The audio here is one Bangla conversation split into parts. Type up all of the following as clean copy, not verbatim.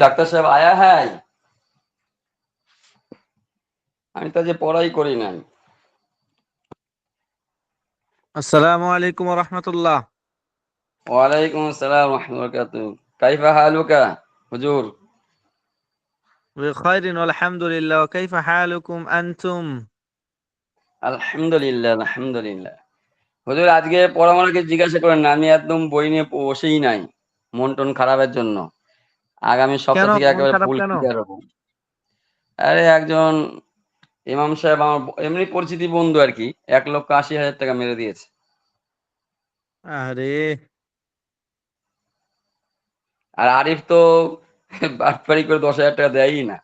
ডাক্তার সাহেব আয়া হ্যায়? আমি তো যে পড়াই করি নাই। আসসালামু আলাইকুম ওয়া রাহমাতুল্লাহ। ওয়ালাইকুম আসসালাম রাহমাতুল্লাহি ওয়া বারাকাতুহু। কাইফা হালুকা হুজুর? বিখাইরিন আলহামদুলিল্লাহ। ওয়া কাইফা হালুকুম আনতুম? আলহামদুলিল্লাহ, আলহামদুলিল্লাহ। হুজুর আজকে পড়াশোনাকে জিজ্ঞাসা করেন না, আমি একদম বই নিয়ে বসেই নাই। মন টন খারাপের জন্য। আগামী কেন সপ্তাহ থেকে মন একেবারে খারাপ ফুল কেন? ক্লিয়ার হবো। আরে একজন ইমাম সাহেব আমার এমনি পরিচিতি বন্ধু আর কি, 1,80,000 টাকা মেরে দিয়েছে। আরে আর আরিফ তো বাটপারি করে 10,000 টাকা দেয়ই না।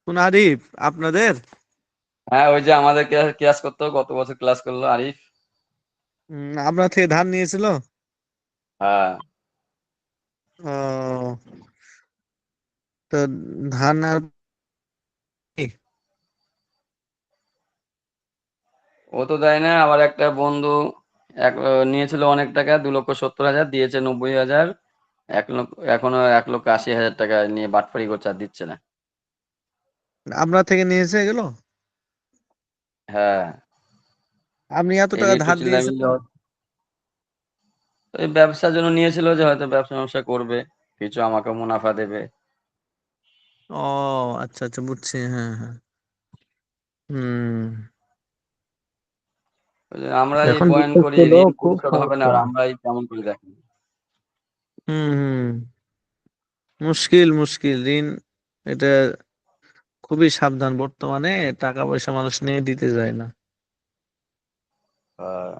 কোন আরিফ? আপনাদের? হ্যাঁ, ওই যে আমাদের ক্লাস করতো, গত বছর ক্লাস করলো আরিফ। আপনার থেকে ধার নিয়েছিল? হ্যাঁ, ও, তো ধার না ও তো দেয় না। আবার একটা বন্ধু নিয়েছিল অনেক টাকা, 2,70,000 দিয়েছে 90,000। 1 লক্ষ, এখনো 1,80,000 টাকা নিয়ে বাটপারি করছে আর দিচ্ছে না। আপনার থেকে নিয়েছে এগুলো? হ্যাঁ, আপনি এত এই টাকা নিয়ে একটু ধার দিয়েছেন চিল্লামিল্লি কেন? এই ব্যবসার জন্য নিয়েছিল, যে হয়তো ব্যবসা করবে, কিছু আমাকে মুনাফা দেবে। ও, আচ্ছা আচ্ছা, বুঝছি। হ্যাঁ হ্যাঁ। হুম। ওই যে আমরা এই এখন বয়ান বিশেষ করি হলো ঋণ খুব পরিশোধ হবে না, সমস্যা। আর আমরাই কেমন করে দেখি। হুম হুম। মুশকিল মুশকিল ঋণ। এটা খুবই সাবধান বর্তমানে। টাকা পয়সা মানুষ নিয়ে দিতে যায় না। আহ,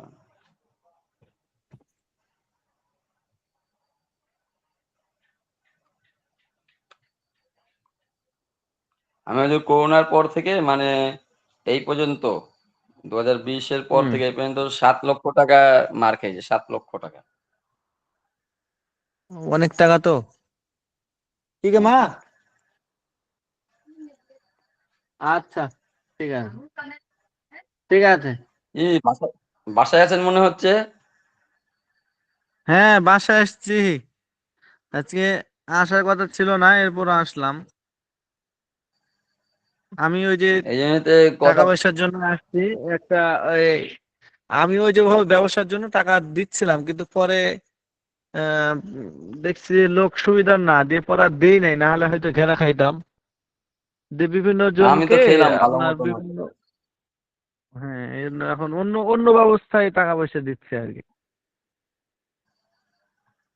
আমি ওই যে করোনার পর থেকে মানে এই পর্যন্ত 2020-এর পর হুম। থেকে এই পর্যন্ত 7 লক্ষ টাকা মার খেয়েছে, 7 লক্ষ টাকা। অনেক টাকা তো। ঠিক আছে মা। আচ্ছা, ঠিক আছে, ঠিক আছে। বাসায় বাসায় আছেন মনে হচ্ছে। হ্যাঁ, বাসায় আসছি। আজকে আসার কথা ছিল না, এরপর আসলাম। আমি ওই যে এই জন্য তো টাকা কথা। পয়সার জন্য আসছি। একটা এই, আমি ওই যে ভাবে ব্যবসার জন্য টাকা দিচ্ছিলাম, কিন্তু পরে দেখছি যে লোক সুবিধার না দিয়ে পরে আর দেই নাই, না হলে হয়তো ঘেরা খাইতাম। দিয়ে বিভিন্ন আমি তো জনকে খেলাম ভালো আপনার মতন। বিভিন্ন, হ্যাঁ, এই জন্য এখন অন্য অন্য ব্যবস্থায় টাকা পয়সা দিচ্ছে আর কি।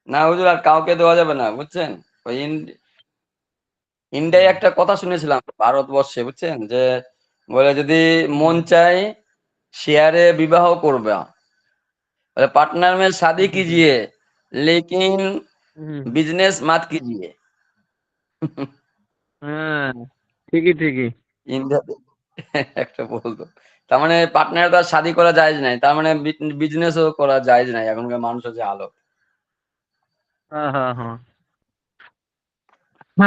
না হুজুর, আর কাউকে দেওয়া যাবে না বুঝছেন। ওই ইন্ডিয়ায় হুম একটা কথা শুনেছিলাম ভারতবর্ষে, বুঝছেন, যে বলে যদি মন হুম চায় শেয়ারে বিবাহ করবে, पार्टनर में शादी হুম कीजिए, लेकिन হুম। बिजनेस मत कीजिए। হ্যাঁ, ঠিকই ঠিকই। ইন্ডিয়াতে একটা বলতো, তার মানে পার্টনার তো আর শাদী করা জায়েজ নাই, তার মানে বিজনেসও করা জায়েজ নাই এখনকার মানুষের যে হালত। হ্যাঁ হ্যাঁ হ্যাঁ।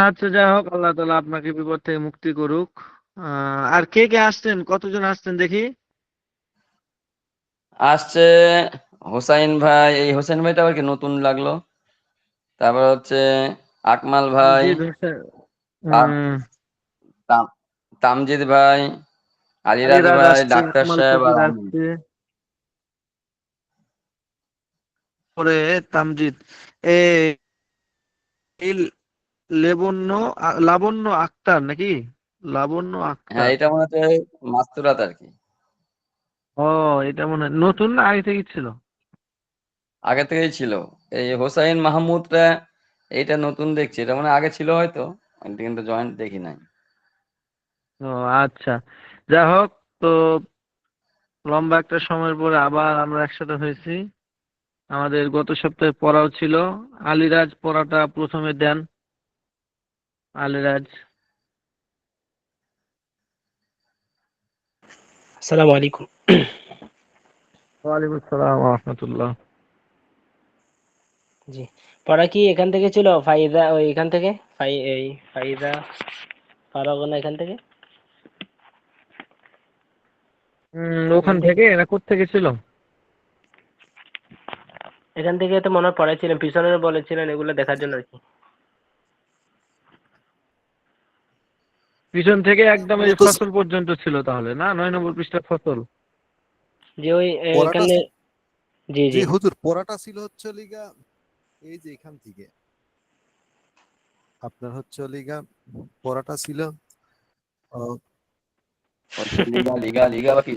আচ্ছা, যাই হোক, আল্লাহ তাআলা আপনাকে বিপদ থেকে মুক্তি করুক। আর কে কে আসছেন? কতজন আসছেন দেখি? আসছে হোসাইন ভাই, এই হোসেন ভাইটা আবার কি নতুন লাগলো। তারপর হচ্ছে আকমাল ভাই, জি হোসেন। তাম- তাম- তামজিদ ভাই, আলিরাজ আলিরাজ ভাই, আসছে, ডাক্তার কামাল সাহেব আর কবির আমি। আসছে, পরে তামজিদ, এ এই লেবন্য লাবণ্য আক্তার নাকি? লাবণ্য হ্যাঁ, আক্তার। এটা মনে হচ্ছে মাস্তুরাত আর কি। ও, এটা মনে হয় নতুন না আগে থেকে ছিল? আগে থেকেই ছিল। এই হোসাইন মাহমুদরা, এইটা নতুন দেখছি, এটা মানে আগে ছিল হয়তো, কিন্তু জয়েন্ট দেখি নাই। ও, আচ্ছা, যাই হোক। তো লম্বা একটা সময়ের পরে আবার আমরা একসাথে হয়েছি। আমাদের গত সপ্তাহে পড়াও ছিল। আলিরাজ পড়াটা প্রথমে দেন। আলিরাজ। আসসালামু আলাইকুম। ওয়ালাইকুম আসসালাম ওয়া রাহমাতুল্লাহ। জি, পড়া কি এখান থেকে ছিল? ফাইদা ওই এখান থেকে, এই ফাইদা ফারাগনা এখান থেকে। ওখান থেকে না কোত্থেকে ছিল? এখান থেকে তো মনে হয় পড়াইছিলেন, পিছনে বলেছিলেন এগুলো দেখার জন্য আর কি। পিছন থেকে একদম এই মূলত ফসল পর্যন্ত ছিল তাহলে না, 9 নম্বর পৃষ্ঠা ফসল। যে ওই পড়াটা এখানে, জি জি জি হুজুর, পড়াটা ছিল হচ্ছে লিগা এই যে এখান থেকে আপনার হচ্ছে লিগা পড়াটা ছিল আহ, লিগা লিগা লিগা বা কি?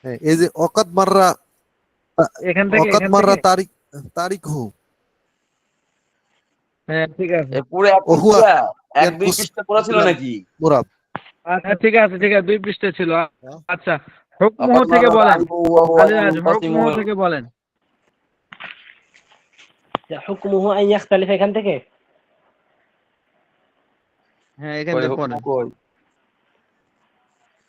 হ্যাঁ, এই যে অকাত মাররা এখান থেকে অকাত এখান মাররা থেকে তারিখ তারিখ হু হ্যাঁ ঠিক আছে। এ পুরো এক ওহুয়া পৃষ্ঠা, এক দুই ইয়ানকুস পৃষ্ঠা পড়া ছিল বিল নাকি? মুরাদ। আচ্ছা ঠিক আছে ঠিক আছে, 2 পৃষ্ঠা ছিল। হ্যাঁ? আচ্ছা, হুকমুহ আপাত থেকে মাররা বলেন, তারিফু ওয়া হুয়া আলিরাজ ইয়ানকাসিমু। হুকমুহ থেকে বলেন। হুকমুহু আন ইয়াখতালিফা এখান থেকে। হ্যাঁ এখান কই থেকে হুকম পড়েন। কই?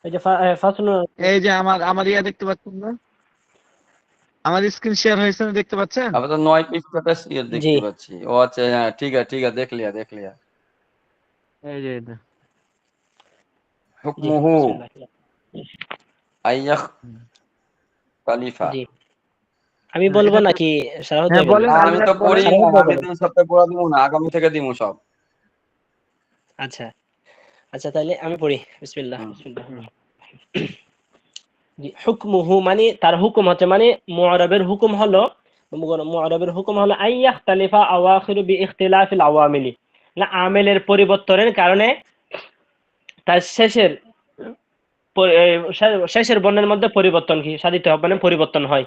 এই যে ফাসল, এই যে আমার আমার ইয়া দেখতে পাচ্ছেন না, আমার স্ক্রিন শেয়ার হয়েছে না, দেখতে পাচ্ছেন? আমি তো 9 পৃষ্ঠাটা জি দেখতে পাচ্ছি। ও আচ্ছা, হ্যাঁ ঠিক আছে, দেখ লিয়া দেখ লিয়া। এই যে এটা। জি হুকমুহু বিসমিল্লাহ। আইয়াখ হুম। খালিফা। জি আমি হ্যাঁ, বলবো এখান থেকে নাকি শারাহুদ হ্যাঁ ভাই বলবো? বলেন, না আমি তো আলিরাজ পড়ি বলেন। না, শারাহুদ ভাই আমি বলেন। তো এই সপ্তাহে পড়া দিব না, আগামী থেকে দিব সব। আচ্ছা আচ্ছা, তাহলে আমি পড়ি। বিসমিল্লাহ হুম। বিসমিল্লাহ। হুম। জি, হুকমুহু মানে তার হুকুম হচ্ছে, মানে মুআরাবের হুকুম হলো, মুআরাবের হুকুম হলো আইয়াখতালিফা আওয়াখিরু বিইখতিলাফিল আওয়ামিলি, না আমেলের পরিবর্তনের কারণে তার শেষের বর্ণের মধ্যে পরিবর্তন কি সাধিত হবে, মানে পরিবর্তন হয়।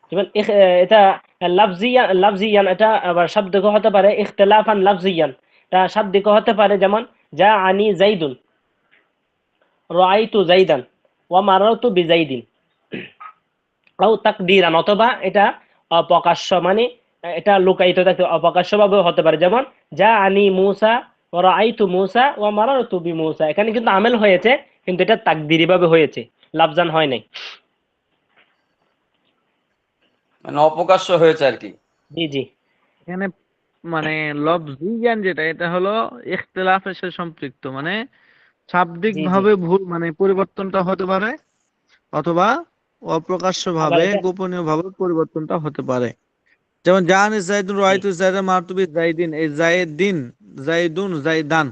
যেমন এটা লাফজিয়ান, এটা আবার শাব্দিক হতে পারে, ইখতিলাফান লাফজিয়ান এটা শাব্দিক হতে পারে, যেমন যা আনি জাইদুন, রাআইতু জাইদান, ওয়া মারারতু বিজাইদিন। আও তাকদিরান, অথবা এটা অপ্রকাশ্য, মানে এটা লুকায়িত থাকে, অপ্রকাশ্য ভাবে হতে পারে, যেমন যা আনি মুসা ওয়া রাআইতু মুসা ওয়া মারারতু বিমুসা। এখানে কিন্তু আমেল হয়েছে, কিন্তু এটা তাকদিরি ভাবে হয়েছে, লাফজান হয় নাই। মানে অপ্রকাশ্য হয়েছে আর কি। জি জি এখানে মানে লফজিয়ান যেটা, এটা হলো ইখতিলাফের সাথে সম্পৃক্ত, মানে শাব্দিক জি জি ভাবে ভুল, মানে পরিবর্তনটা হতে পারে, অথবা অপ্রকাশ্য আবার ভাবে এটা, গোপনীয় ভাবে পরিবর্তনটা হতে পারে। যেমন জাহানি জাইদুন জি রাইতু জাইদা মারতুবি জাইদিন, এই জাইদিন জাইদুন জাইদান,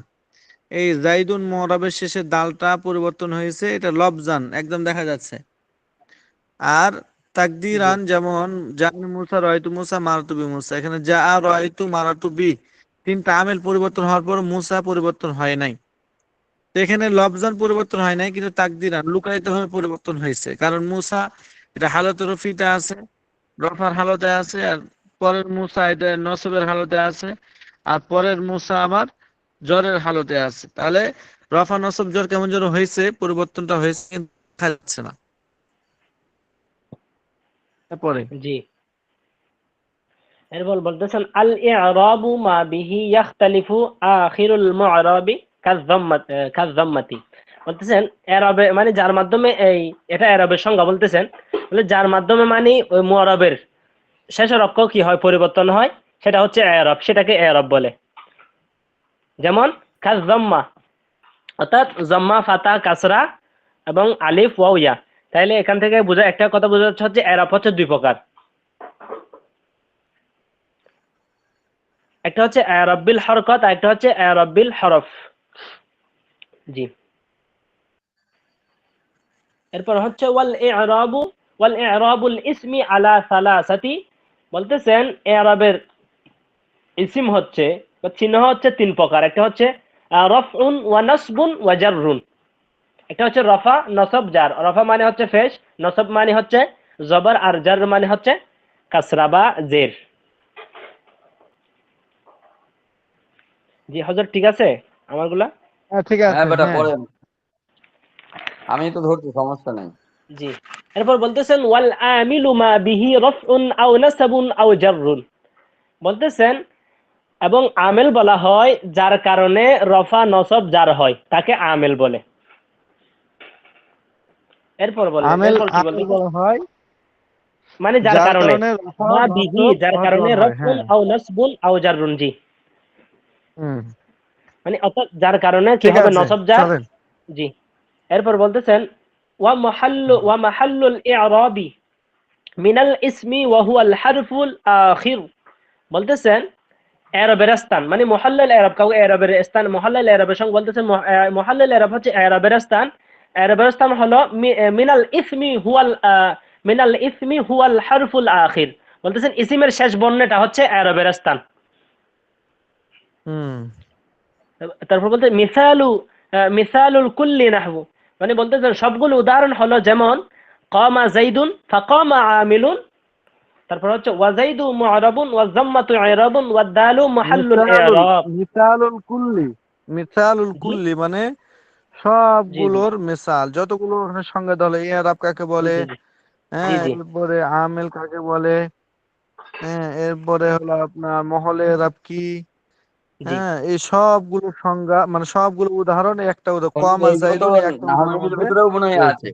এই জাইদুন মুরাবের শেষে দালটা পরিবর্তন হয়েছে, এটা লফজান একদম দেখা যাচ্ছে। আর জি তাকদিরান যেমন জানি মুসা রাইতু মুসা মারাতু বি মুসা, এখানে যা রাইতু মারাতু বি, তিনটা আমেল পরিবর্তন হওয়ার পর মুসা পরিবর্তন হয় নাই। তো এখানে লফজান পরিবর্তন হয় নাই, কিন্তু তাকদিরান লুকায়িত ভাবে পরিবর্তন হয়েছে, কারণ মুসা এটা হালতে রফিতে আছে, রফার হালতে আছে, আর পরের মুসা এটা নসবের হালতে আছে, আর পরের মুসা আবার জ্বরের হালতে আছে। তাহলে রফা নসব জ্বর কেমন যেন হয়েছে, পরিবর্তনটা হয়েছে কিন্তু দেখা যাচ্ছে না। তারপরে জি এরপর বলতেছেন আল ইরাবু মা বিহি ইয়াখতালিফু আখিরুল মুআরাবি কাযাম্মাতি। বলতেছেন এরাবে মানে যার মাধ্যমে এই, এটা এরাবের সংজ্ঞা বলতেছেন, বলে যার মাধ্যমে মানে ওই মুআরাবের শেষের অক্ষর কি হয়, পরিবর্তন হয়, সেটা হচ্ছে এরাব, সেটাকে এরাব বলে। যেমন কাযাম্মা, অর্থাৎ জাম্মা ফাতা কাসরা এবং আলিফ ওয়াও ইয়া। তাইলে এখান থেকে বোঝা, একটা কথা বোঝা যাচ্ছে হচ্ছে এরাব হচ্ছে দুই প্রকার। একটা হচ্ছে এরাব বিল হরকত, আর একটা হচ্ছে এরাব বিল হরফ। জি এরপর হচ্ছে ওয়াল ইরাবুল ইসমি আলা সালাসাতি। বলতেছেন এরাবের ইসিম হচ্ছে বা চিহ্ন হচ্ছে তিন প্রকার। একটা হচ্ছে রফউন ওয়া নাসবুন ওয়া জাররুন। একটা হচ্ছে রফা, নসব, জার। রফা মানে হচ্ছে ফেশ, নসব মানে হচ্ছে জবর, আর জার মানে হচ্ছে কাসরা বা জের। জি হযরত, ঠিক আছে আমারগুলা? হ্যাঁ ঠিক হ্যাঁ আছে বেটা হ্যাঁ। পড়েন, আমি তো ধরছি, সমস্যা নেই। জি এরপর বলতেছেন ওয়াল আমিলু মা বিহি রফউন আও নাসাবুন আও জাররুন। বলতেছেন এবং আমেল বলা হয় যার কারণে রফা নসব জার হয়, তাকে আমেল বলে। এরপর বললেন, আমেল এরপর কি আমেল বলতেছেন, বলা হয় মানে যার যার কারণে, কারণে রফা মা বিহি নসব যার অথবা কারণে হয়, রফউন হ্যাঁ। আও নাসবুন আও জাররুন। জি হুম। মানে অর্থাৎ যার কারণে কি ঠিক হবে, আছে, নসব জার। চলেন। জি এরপর বলতেছেন ওয়া মাহাল্লুল ইরাবি মিনাল ইসমি ওয়া হুয়াল হারফুল আখির, বলতেছেন এরাবের স্থান মানে মুহাল্লাল এরাব, কাউকে এরাবের স্থান মুহাল্লাল এরাবের সঙ্গে বলতেছেন মুহাল্লাল এরাব হচ্ছে এরাবের স্থান। এরাবের স্থান হলো মিনাল ইসমি হুয়াল মিনাল ইসমি হুয়াল হারফুল আখির, বলতেছেন ইসিমের শেষ বর্ণটা হচ্ছে এরাবের স্থান। হুম। তারপর বলতে মিসালুল কুল্লি নাহবু, মানে বলতেছেন সবগুলো উদাহরণ হলো যেমন কামা যাইদুন ফাকামা আমিলুন, তারপর হচ্ছে ওয়াজাইদু মু'রাবুন ওয়াজাম্মাতু ইরাবুন ওয়াদালু মাহাল্লুল মিসালুল ইরাব। মিসালুল কুল্লি, মিসালুল জি কুল্লি মানে জি জি সবগুলোর মিসাল, যতগুলো ওখানে সংজ্ঞা দেওয়া হলো, ইয়ারাব কাকে জি বলে, জি জি জি হ্যাঁ, জি এরপরে আমেল কাকে বলে, হ্যাঁ, এরপরে হলো আপনার মহলে এরাব কি, জি হ্যাঁ, এই সবগুলো সংজ্ঞা মানে সবগুলো উদাহরণ একটা উদাহরণ, কম আর এইগুলো তো জাইদুন এই একটা উদাহরণের নাহবির মধ্যে ভিতরেও মনে হয় রয়েছে। আছে।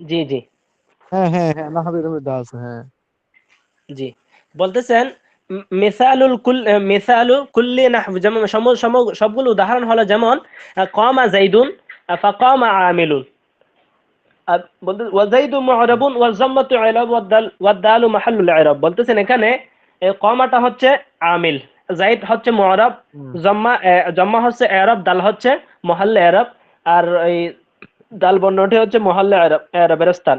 জি জি হ্যাঁ হ্যাঁ হ্যাঁ, নাহাবির মধ্যে আছে, হ্যাঁ। জি বলতেছেন মিসালুল কুল মিসালু কুল্লি নাহবু, যেমন সবগুলো উদাহরণ হলো যেমন কামা যাইদুন ফাকামা আমিলুন, বলতে ওয়াজাইদু মু'রাবুন ওয়াজাম্মাতু ইরাব ওয়াদালু মাহাল্লুল ইরাব, বলতেছেন এখানে কমাটা হচ্ছে আমিল, জাইদ হচ্ছে মু'রাব, হুম জম্মা হচ্ছে ইরাব, দাল হচ্ছে মুহাল্লা ইরাব, আর এই দাল বর্ণটি হচ্ছে মুহাল্লা ইরাব, ইরাবের স্থান।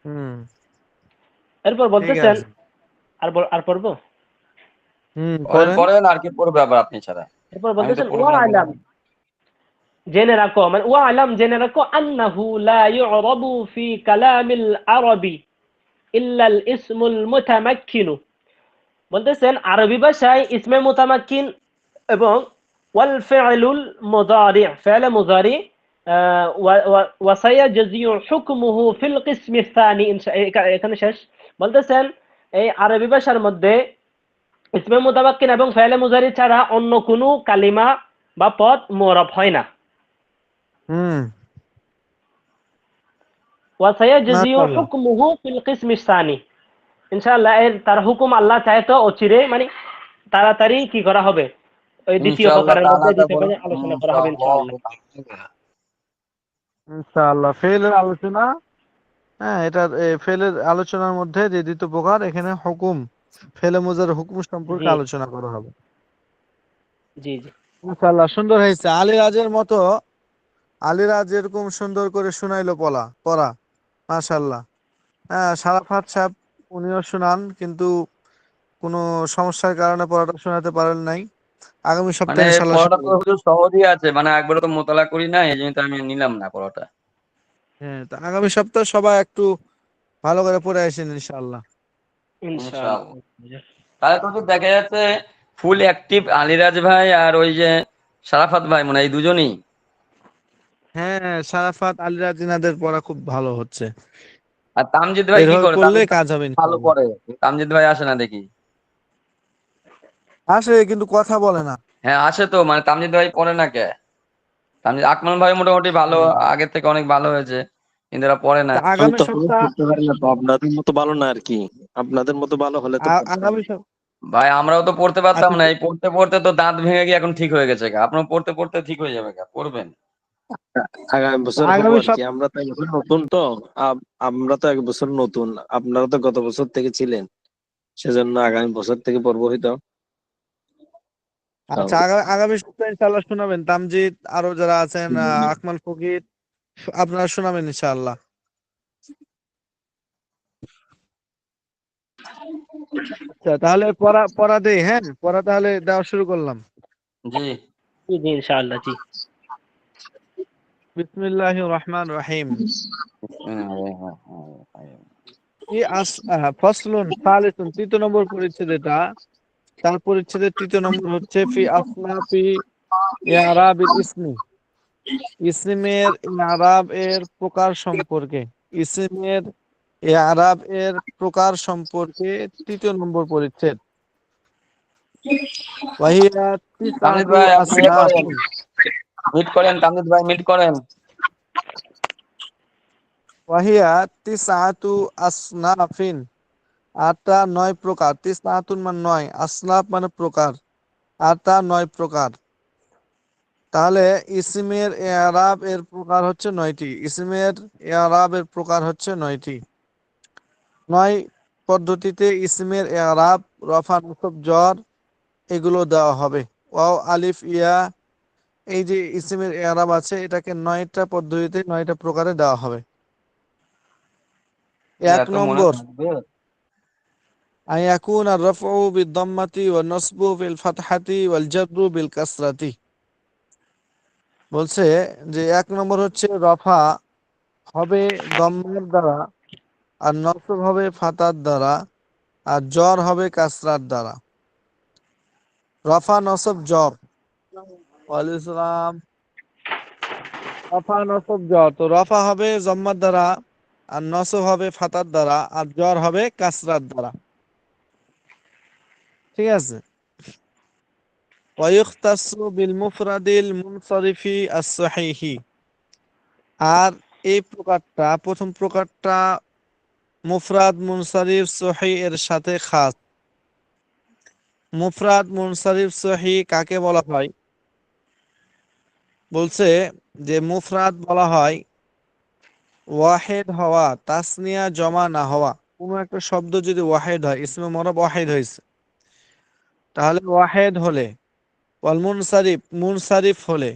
হুম, এরপর ঠিক বলতেছেন আছে। আর পড়বো। পড়েন পড়েন। পড়েন, আর কি পড়বে আবার আপনি ছাড়া? এরপর আমি তো বলতেছেন পড়বো ওয়া না আলাম, বললাম। জেনে রাখো মানে ওয়া আলাম জেনে রাখো আন্নাহু লা ইউরাবু ফি কালামিল আরবি ইল্লা আল ইসমুল মুতামাক্কিনু, বলতেছেন আরবি ভাষায় ইসমে মুতামাক্কিন এবং ওয়াল ফি'লুল মুদারি, ফি'ল মুদারি ওয়া সায়াজজিউ হুকমুহু ফিল কিসমি সানি, এখানে শেষ। বলতেছেন এই আরবি ভাষার মধ্যে ইসমে মুতামাক্কিন এবং ফি'ল মুদারি ছাড়া অন্য কোনো কালিমা বা পদ মু'রাব হয় না। হুম, ওয়া সায়াজজিউ মাশাআল্লাহ। হুকমুহু ফিল কিসমি সানি, ইনশাআল্লাহ এর তার হুকুম আল্লাহ চায় তো অচিরে মানে তাড়াতাড়ি কি করা হবে, ওই দ্বিতীয় ইনশাআল্লাহ প্রকারের মধ্যে তাআলা তা দ্বিতীয় বলেন পর্যায়ে আলোচনা করা হবে ইনশাআল্লাহ। ইনশাআল্লাহ ফেলের আলোচনা, হ্যাঁ, এটা ফেলের আলোচনার মধ্যে যে দ্বিতীয় প্রকার, এখানে হুকুম, ফেলে মোজার হুকুম সম্পর্কে জি আলোচনা করা হবে। জি জি ইনশাআল্লাহ সুন্দর হয়েছে। আলীরাজের মতো, আলীরাজ এরকম সুন্দর করে শুনাইলো পড়া, মাশাআল্লাহ। হ্যাঁ, সারাফাত সাহেব উনিও শুনান, কিন্তু কোনো সমস্যার কারণে পড়াটা শোনাতে পারেন নাই। আগামী মানে সপ্তাহে ইনশাআল্লাহ পড়াটা তো শোনাবেন। হুজুর সহজই আছে, মানে একবারে তো মোতালা করি না, এই জন্য তো আমি নিলাম না পড়াটা। হ্যাঁ, তা আগামী সপ্তাহে সবাই একটু ভালো করে পড়ে আসেন ইনশাআল্লাহ। ইনশাআল্লাহ। ইনশাআল্লাহ। তাহলে তো হুজুর দেখা যাচ্ছে ফুল অ্যাক্টিভ আলিরাজ ভাই আর ওই যে সারাফাত ভাই, মানে এই দুজনেই। হ্যাঁ, সারাফাত আলীরাজ ইনাদের পড়া খুব ভালো হচ্ছে। আর তামজিদ ভাই কি এইভাবে করে? পড়লে তামজিদ ভাই কাজ হবে ভালো ইনশাআল্লাহ। পড়ে, তামজিদ ভাই আসে না দেখি। আসে কিন্তু কথা বলে না। হ্যাঁ আসে তো, মানে তামজিদ ভাই পড়ে না কে? তামজিদ আকমল ভাই মোটামুটি ভালো, হুম। আগের থেকে অনেক ভালো হয়েছে, কিন্তু এরা পড়ে না। তা আমি আগামী তো প্রবেশ সপ্তাহ, করতে পারি না, তো আপনাদের মতো ভালো না আর কি। আপনাদের মতো ভালো হলে তো পড়তাম। আগামী সপ্তাহ, ভাই আমরাও তো পড়তে পারতাম আচ্ছা না, এই পড়তে পড়তে তো দাঁত ভেঙে গিয়ে এখন ঠিক হয়ে গেছে গা। আপনার পড়তে পড়তে ঠিক হয়ে যাবে গা, পড়বেন। আগামী বছর হবো আগামী আর কি। সপ্তাহ, আমরা তো এখন নতুন তো। আমরা তো এক বছর নতুন, আপনারা তো গত বছর থেকে ছিলেন, সেজন্য আগামী বছর থেকে পড়বো হয়তো। আচ্ছা আগামী সপ্তাহে ইনশাআল্লাহ শোনাবেন তামজিদ, আরো যারা আছেন আকমাল ফকির, আপনারা শোনাবেন ইনশাআল্লাহ। আচ্ছা তাহলে পড়া দেই, হ্যাঁ, পড়া তাহলে দেওয়া শুরু করলাম। জি। জি জি ইনশাআল্লাহ জি বিসমিল্লাহির রহমানির রহিম। হুম, ফসলুন সালিসুন, তৃতীয় নম্বর পরিচ্ছেদ এটা। তার পরিচ্ছেদের তৃতীয় নম্বর হচ্ছে ফি আসনাফি ইআরাবিল ইসমি, ইসমের ইআরাব এর প্রকার সম্পর্কে, ইসমের ইআরাব এর প্রকার সম্পর্কে তৃতীয় নম্বর পরিচ্ছেদ। ওয়াহিয়া তামজিদ তিসআতু ভাই আপনি ইয়ে করেন, আসনাফিন, মিট করেন, তামজিদ ভাই মিট করেন। ওয়াহিয়া তিসআতু আসনাফিন, আটটা নয় প্রকার। তিসআতুন মানে নয়, আসনাফ মানে প্রকার, আটটা নয় প্রকার। তাহলে ইসমের ইআরাব এর প্রকার হচ্ছে নয়টি, ইসমের ইআরাব এর প্রকার হচ্ছে নয়টি। নয় পদ্ধতিতে ইসমের ইআরাব, রফা, নসব, জ্বর এগুলো দেওয়া হবে। ওয়াও, আলিফ, ইয়া, এই যে ইসমের ইআরাব আছে এটাকে 9টা পদ্ধতিতে 9টা প্রকারে দেওয়া হবে। এক এত মনে নম্বর, থাকবে? আয়াকুন আর রফউ বিদ-দাম্মাতি ওয়ান নসবু বিল ফাতহাতি ওয়াল জাররু বিল কাসরাতি। বলছে যে 1 নম্বর হচ্ছে রফা হবে দম্মার দ্বারা, আর নসব হবে ফাতার দ্বারা, আর জ্বর হবে কাসরার দ্বারা। রফা, নসব, জ্বর। ওয়ালাইকুম আসসালাম। রফা, নসব, জ্বর। তো রফা হবে জম্মার দ্বারা, আর নসব হবে ফাতার দ্বারা, আর জ্বর হবে কাসরার দ্বারা। ঠিক আছে। ওয়ায়ুখতাসু বিল মুফরাদিল মুনসারিফি আস-সহিহি। আর এই প্রকারটা, প্রথম প্রকারটা মুফরাদ মুনসারিফ সহি এর সাথে খাস। মুফরাদ মুনসারিফ সহি কাকে বলা হয়? বলছে যে মুফরাদ বলা হয় ওয়াহেদ হওয়া, তাসনিয়া জমা না হওয়া। কোনো একটা শব্দ যদি ওয়াহেদ হয়, ইসমে মরব ওয়াহেদ হয়েছে, তাহলে ওয়াহেদ হলে, ওয়াল মুনসারিফ, মুনসারিফ হলে।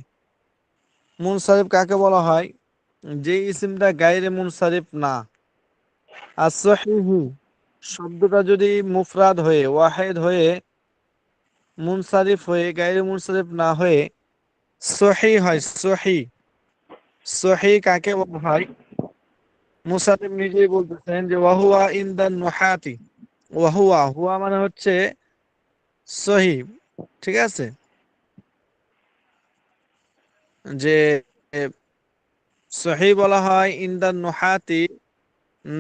মুনসারিফ কাকে বলা হয়? যে ইসমটা গায়রে মুনসারিফ না। আর সহিহু শব্দটা যদি মুফরাদ হয়ে, ওয়াহেদ হয়ে, মুনসারিফ হয়ে, গায়রে মুনসারিফ না হয়ে সহি হয়, সহি। সহি কাকে বলা হয়? মুসানিফ নিজেই বলতেছেন যে ওয়াহুয়া ইনদান নুহাতি। ওয়াহুয়া, হুয়া মানে হচ্ছে সহি। ঠিক আছে, যে সহি বলা হয় ইনদান নুহাতি,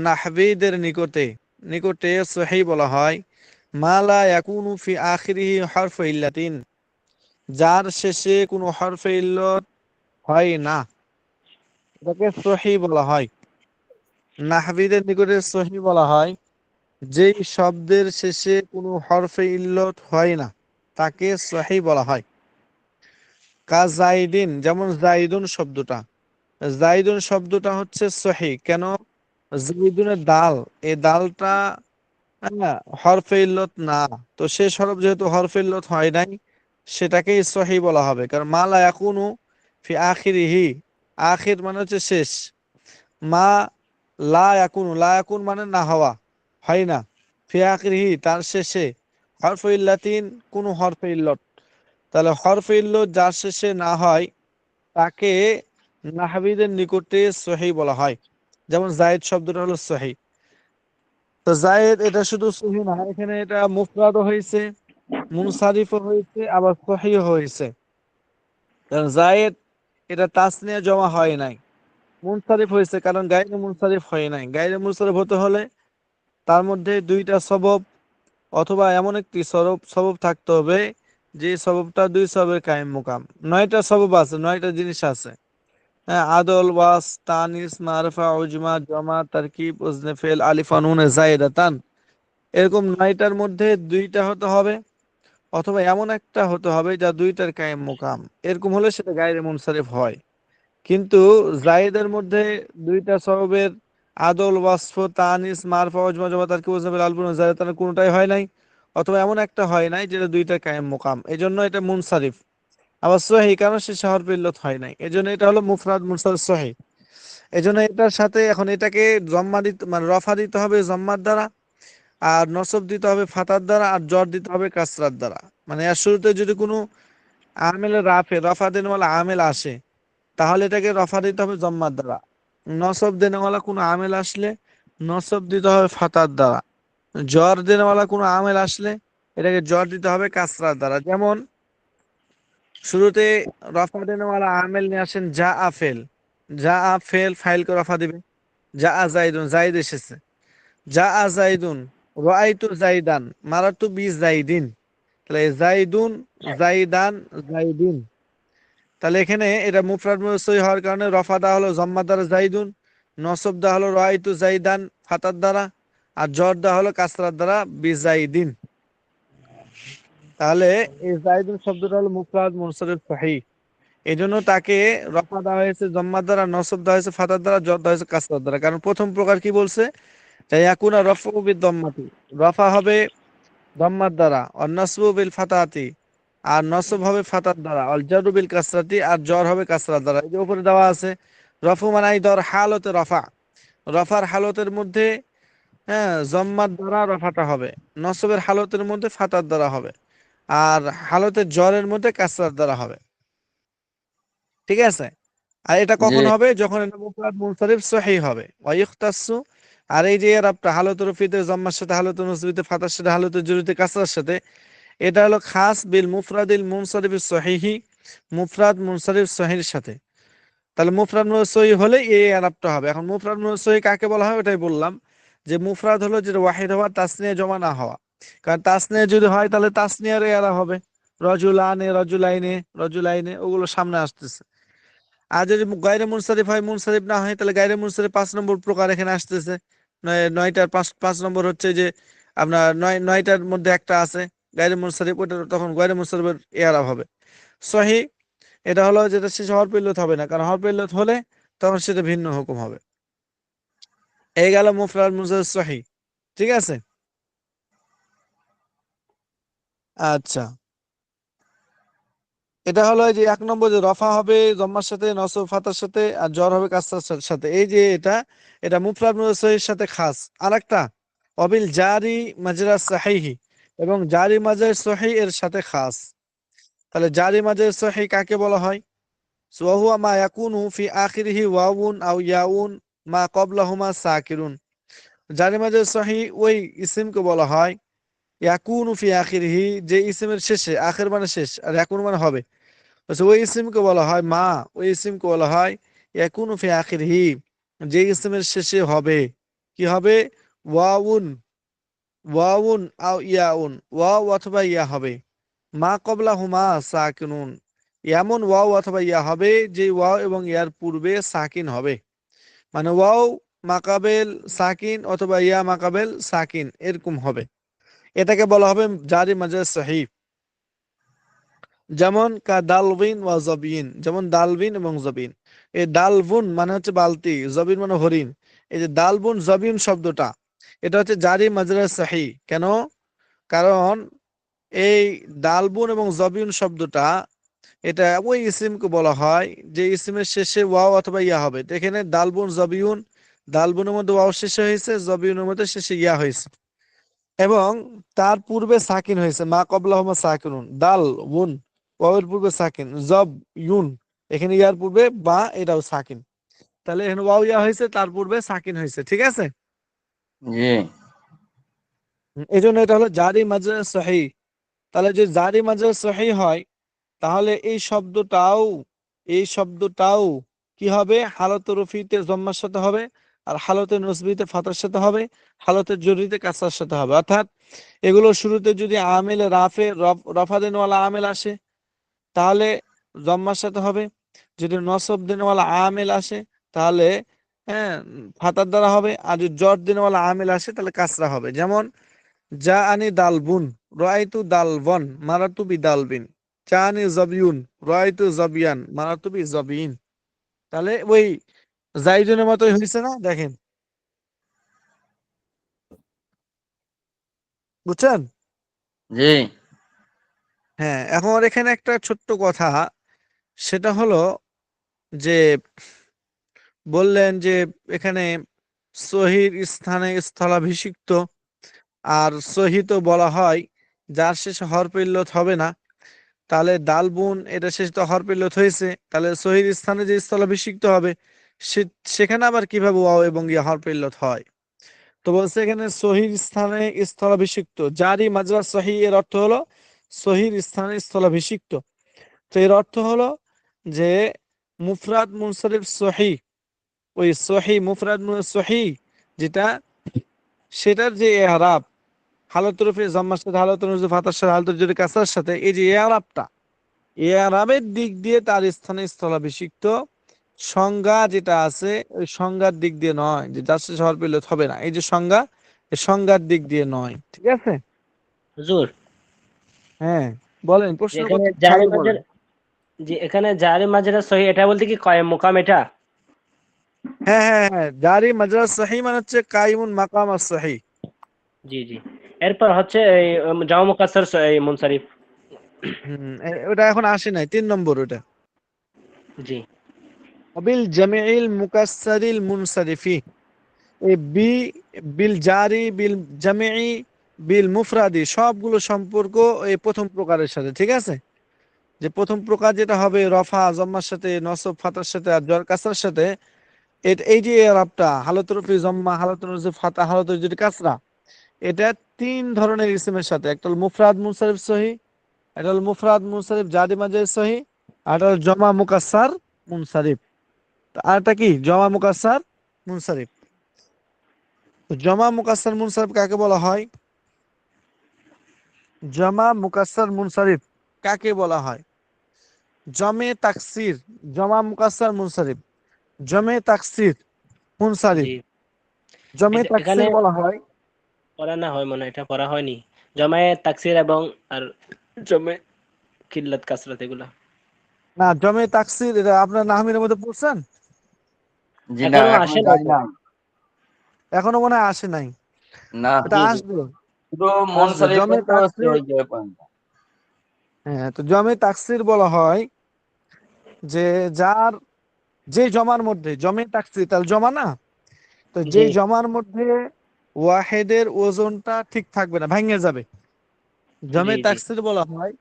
নাহবীদের নিকটে, নিকটে সহি বলা হয় মালা ইয়াকুনু ফি আখিরিহি হরফ ইল্লাতিন, যার শেষে কোনো হরফে ইল্লত হয় না, এটাকে সহি বলা হয়। নাহবীদের নিকটে সহি বলা হয় যেই শব্দের শেষে কোনো হরফে ইল্লত হয় না, তাকে সহি বলা হয়। কা জাইদিন, যেমন জাইদুন শব্দটা, জাইদুন শব্দটা হচ্ছে সহি। কেন? জাইদুনের দাল, এই দালটা হরফে ইল্লত না, তো শেষ হরফ যেহেতু হরফে ইল্লত হয় নাই, সেটাকেই সহি বলা হবে। কারণ মা লা ইয়াকুনু ফি আখিরিহি, আখির মানে হচ্ছে শেষ। মা লা ইয়াকুনু, লা ইয়াকুন মানে না হওয়া, হয় না। ফি আখিরিহি তার শেষে, হরফে ইল্লাতিন কোন হরফে ইল্লত, তাহলে হরফে ইল্লত যার শেষে না হয় তাকে নাহবীদের নিকটে সহি বলা হয়। যেমন জায়েদ শব্দটা হলো সহি। তো জায়েদ এটা শুধু সহি না, এখানে এটা মুফরাদও হয়েছে, মুনসারিফও হয়েছে, আবার সহিও হয়েছে। কারণ জায়েদ এটা তাসনিয়া জমা হয় নাই, মুনসারিফ হয়েছে কারণ গায়রে মুনসারিফ হয় নাই। গায়রে মুনসারিফ হতে হলে তার মধ্যে 2টা সবব অথবা এমন একটি সবব থাকতে হবে যে সববটা 2 সববের কায়েম মুকাম। 9টা সবব আছে, 9টা জিনিস আছে। হ্যাঁ, আদল, ওয়াস, তানিস, মারফা, উজমা, জমা, তারকিব, ওজনে ফেল, আলিফা, নুন, জায়েদাতান। এরকম 9টার মধ্যে 2টা হতে হবে, অথবা এমন একটা হতে হবে যা 2টার কায়েম মুকাম। এরকম হলে সেটা গায়রে মুনসারিফ হয়। কিন্তু জায়েদের মধ্যে 2টা সববের আদল, ওয়াসফ, তানিস, মারফা, উজমা, জমা, তারকিব, ওজনে ফেল, আলিফা, নুন, জায়েদাতান কোনোটাই হয় নাই, অথবা এমন একটা হয় নাই যেটা 2টার কায়েম মুকাম, এই জন্য এটা মুনসারিফ। আবার সহি, কারণ সে হরফে ইল্লত হয় নাই, এই জন্য এটা হলো মুফরাদ মুনসারিফ সহি। এই জন্য এটার সাথে এখন এটাকে জম্মা দিতে, মানে রফা দিতে হবে জম্মার দ্বারা, আর নসব দিতে হবে ফাতার দ্বারা, আর জর দিতে হবে কাসরার দ্বারা। মানে এর শুরুতে যদি কোনো আমেল রাফে, রফা দেনওয়ালা আমেল আসে, তাহলে এটাকে রফা দিতে হবে জম্মার দ্বারা। নসব দেনওয়ালা কোনো আমেল আসলে নসব দিতে হবে ফাতার দ্বারা। জ্বর দেনওয়ালা কোনো আমেল আসলে এটাকে জ্বর দিতে হবে কাসরার দ্বারা। যেমন শুরুতে রফা দেনওয়ালা আমেল নিয়ে আসেন যা আফেল, যা আফেল ফাইলকে রফা দিবে। যা আ জাইদুন, জাইদ এসেছে। যা আ জাইদুন, রাআইতু জাইদান, মারাতু বি জাইদিন। তাহলে জাইদুন, জাইদান, জাইদিন। তাহলে এখানে এটা মুফরাদ মুনসারিফ হওয়ার কারণে রফা দেওয়া হলো জম্মা দ্বারা জাইদুন, নসব দেওয়া হলো রাআইতু জাইদান ফাতার দ্বারা, আর জর দেওয়া হলো কাসরার দ্বারা বি জাইদিন। তাহলে এই জাইদুন শব্দটা হলো মুফরাদ মুনসারিফ সহিহ। এই জন্য তাকে রফা দেওয়া হয়েছে জম্মার দ্বারা, নসব দেওয়া হয়েছে ফাতার দ্বারা, জর দেওয়া হয়েছে কাসরার দ্বারা। কারণ প্রথম প্রকার কি বলছে? ইয়াকুনা রাফু বিদ-দাম্মাতি, রফা হবে দম্মার দ্বারা, আর নাসবু বিল ফাতাহাতি, আর নসব হবে ফাতার দ্বারা, আর জারু বিল কাসরাতি, আর জ্বর হবে কাসরার দ্বারা। এই যে উপরে দেওয়া আছে, রফু মানে ধর হালতে রফা, রফার হালতের মধ্যে হ্যাঁ জম্মার দ্বারা রফাটা হবে, নসবের হালতের মধ্যে ফাতার দ্বারা হবে, আর হালতের জ্বরের মধ্যে কাসরার দ্বারা হবে। ঠিক আছে? আর এটা জি কখন হবে? যখন এটা মুফরাদ মুনসারিফ সহিহ হবে। ওয়া ইখতাসসু, আর এই যে এরাবটা হালতুর রফিতে জম্মার সাথে, হালতুর নসবিতে ফাতার সাথে, হালতুর জুরিতে কাসরার সাথে, এটা হলো খাস বিল মুফরাদিল মুনসারিফ সহিহি, মুফরাদ মুনসারিফ সহির সাথে। তাহলে মুফরাদ মুনসারিফ সহিহ হলে এই এরাবটা হবে। এখন মুফরাদ মুনসারিফ সহিহ কাকে বলা হয় ওটাই বললাম, যে মুফরাদ হলো যেটা ওয়াহিদ হওয়া, তাসনিয়া জমা না হওয়া। কারণ তাসনিয়া যদি হয় তাহলে তাসনিয়ার এরা হবে, রজুলানে, রজুলাইনে, রজুলাইনে, ওগুলো সামনে আসতেছে। আর যদি গায়রে মুনসারিফ হয়, মুনসারিফ না হয়, তাহলে গায়রে মুনসারিফ 5 নম্বর প্রকার এখানে আসতেছে। নয়টার পাঁচ নম্বর হচ্ছে যে আপনার নয়টার মধ্যে একটা আছে গায়রে মুনসারিফ, ওটা তখন গায়রে মুনসারিফের ইয়ারাব হবে। সহি, এটা হলো যেটা শেষে হরফ ইল্লত হবে না, কারণ হরফ ইল্লত হলে তখন সেটা ভিন্ন হুকুম হবে। এই গেল মুফরাদ মুনসারিফ সহি। ঠিক আছে? আচ্ছা, এটা হলো এই যে 1 নম্বর, যে রফা হবে জম্মার সাথে, নসব ফাতার সাথে, আর জ্বর হবে কাসরার সাথে। এই যে এটা মুফরাদ মুনসারিফের সাথে খাস। আরেকটা অবিল জারি মাজরা সাহিহি, এবং জারি মাজরা সহি এর সাথে খাস। তাহলে জারি মাজরা সহি কাকে বলা হয়? ওয়াহুয়া মা ইয়াকুনু ফি আখিরিহি ওয়াউন আও ইয়াউন মা ক্বাবলাহুমা সাকিরুন। জারি মাজরা সহি ওই ইসিমকে বলা হয় ইয়াকুনু ফি আখিরিহি, যে ইসিমের শেষে, আখির মানে শেষ, আর ইয়াকুন মানে হবে, ওই ইসিমকে বলা হয় মা, ওই ইসিমকে বলা হয় ইয়াকুনু ফি আখিরিহি, যে ইসিমের শেষে হবে কি হবে? ওয়াউন, ওয়াউন আও ইয়াউন, ওয়াও অথবা ইয়া হবে, মা ক্বাবলাহুমা সাকিনুন, এমন ওয়াও অথবা ইয়া হবে যে ওয়াও এবং ইয়ার পূর্বে সাকিন হবে। মানে ওয়াও মাকাবেল সাকিন অথবা ইয়া মাকাবেল সাকিন এরকম হবে, এটাকে বলা হবে জারি মাজরুর সহিহ। যেমন কা দালবিন ওয়া জবিন, যেমন দালবিন এবং জবিন। এই দালবুন মানে হচ্ছে বালতি, জবিন মানে হরিণ। এই যে দালবুন জবিন শব্দটা, এটা হচ্ছে জারি মাজরুর সহিহ। কেন? কারণ এই দালবুন এবং জবিন শব্দটা, এটা ওই ইসিমকে বলা হয় যে ইসিমের শেষে ওয়াও অথবা ইয়া হবে। এখানে দালবুন জবিউন, দালবুনের মধ্যে ওয়াও শেষে হয়েছে, জবিউনের মধ্যে শেষে ইয়া হয়েছে, এবং তার পূর্বে সাকিন হয়েছে, মা ক্বাবলাহুমা সাকিনুন। দাল উন, ওয়াওয়ের পূর্বে সাকিন, জব ইউন, এখানে ইয়ার পূর্বে বা, এটাও সাকিন। তাহলে এখানে ওয়াও ইয়া হয়েছে, তার পূর্বে সাকিন হয়েছে। ঠিক আছে? জি এই জন্য এটা হলো জারি মাজরুর সহিহ। তাহলে যদি জারি মাজরুর সহিহ হয়, তাহলে এই শব্দটাও কি হবে? হালতে রফিতে জম্মার সাথে হবে, আর হালতে নসবিতে ফাতার সাথে হবে, হালতে জরিতে কাসরার সাথে হবে। অর্থাৎ এগুলো শুরুতে যদি আমেল রাফে রফা দেনওয়ালা আমেল আসে তাহলে জম্মার সাথে হবে, যদি নসব দেনওয়ালা আমেল আসে তাহলে হ্যাঁ ফাতার দ্বারা হবে, আর যদি জর দেনওয়ালা আমেল আসে তাহলে কাসরা হবে। যেমন জা আনি দালবুন, রাআইতু দালবন, মারাতু বিদালবিন। জা আনি জবিউন, রাআইতু জবিয়ান, মারাতু বিজবিন। তাহলে ওই জাইদুনের মতোই হয়েছে না? দেখেন, বুঝছেন? জি হ্যাঁ, এখন এখানে একটা ছোট্ট কথা, সেটা হলো যে বললেন যে এখানে সহির স্থানে স্থলাভিষিক্ত, আর সহি তো বলা হয় যার শেষে হরফ ইল্লত হবে না। তাহলে দালবুন এটা শেষ তো হরফ ইল্লত হয়েছে, তাহলে সহির স্থানে যে স্থলাভিষিক্ত হবে সেখানে আবার কিভাবে ওয়াও এবং ইয়া হরফ ইল্লত হয়? তো বলছে এখানে সহির স্থানে স্থলাভিষিক্ত, জারি মাজরা সহি, এর অর্থ হলো সহির স্থানে স্থলাভিষিক্ত। তো এর অর্থ হলো যে মুফরাদ মুনসারিফ সহি, ওই সহি মুফরাদ সহি যেটা, সেটার যে ইআরাব হালাতুর রফি জাম্মার সাথে, হালাতুর নজরুল ফাতার সাথে, হালাতুর জুরি কাসরার সাথে, এই যে ইআরাবটা, ইআরাবের দিক দিয়ে তার স্থানে স্থলাভিষিক্ত। সংজ্ঞা যেটা আছে ওই সংজ্ঞার দিক দিয়ে নয়, যে যার শেষে হরফ ইল্লত হবে না, এই যে সংজ্ঞা, এই সংজ্ঞার দিক দিয়ে নয়। ঠিক আছে? হুজুর, হ্যাঁ, বলেন, প্রশ্ন এখানে করতে জারি থাকলে মাজরা, বলেন। জি এখানে জারি মাজরা সহি এটা বলতে কি কয়েম মুকাম এটা? হ্যাঁ হ্যাঁ হ্যাঁ, জারি মাজরা সহি মানে হচ্ছে কাইমুন মাকাম সহি। জি জি। এরপর হচ্ছে এই জামা মুকাসসার এই মুনসারিফ। ওটা এখন আসে নাই, 3 নম্বর ওটা। জি বিল জামিইল মুকাসসারিল মুনসারিফি, এই বিল জারি বিল জামিই বিল মুফরাদি সবগুলো সম্পর্ক এই প্রথম প্রকারের সাথে, ঠিক আছে? যে প্রথম প্রকার যেটা হবে রফা জম্মার সাথে, নসব ফাতার সাথে আর জর কাসরার সাথে, এই যে এরাবটা হালতুর রফি জম্মা, হালতুর রফি ফাতা, হালতুর যদি কাসরা, এটা 3 ধরনের ইসমের সাথে। একটা হল মুফরাদ মুনসারিফ সহি, এটা হল মুফরাদ মুনসারিফ জারি মাজের সহি, আর এটা হল জমা মুকাসসার মুনসারিফ। আর এটা কি জমা মুকাসসার মুনসারিফ। তো জমা মুকাসসার মুনসারিফ কাকে বলা হয়? জমা মুকাসসার মুনসারিফ কাকে বলা হয়? জমে তাকসির, জমা মুকাসসার মুনসারিফ, জমে তাকসির মুনসারিফ। জি। জমে এখানে তাকসির বলা হয়, পড়া না হয় মনে হয়, এটা পড়া হয়নি। জমায়ে তাকসির এবং আর জমে কিল্লাত কাসরাত এগুলা না জমে তাকসির এটা আপনার নাহমিনের মধ্যে পড়ছেন? জি না, এখনো এখনো আসে নাই যাই তো। না। এখনো মনে হয় আসে নাই, না, এটা জি জি আসবে। শুধু আসবে মনসারিফ জমে বলতে হচ্ছে তাকসির। ওই যে পয়েন্টটা। হ্যাঁ, তো জমে তাকসির বলা হয় যে যার, যে জমার মধ্যে, জমে তাকসির তাহলে জমা না, তো জি যেই জমার মধ্যে ওয়াহেদের ওজনটা ঠিক থাকবে না, ভেঙে যাবে। জি জমে জি তাকসির বলা হয়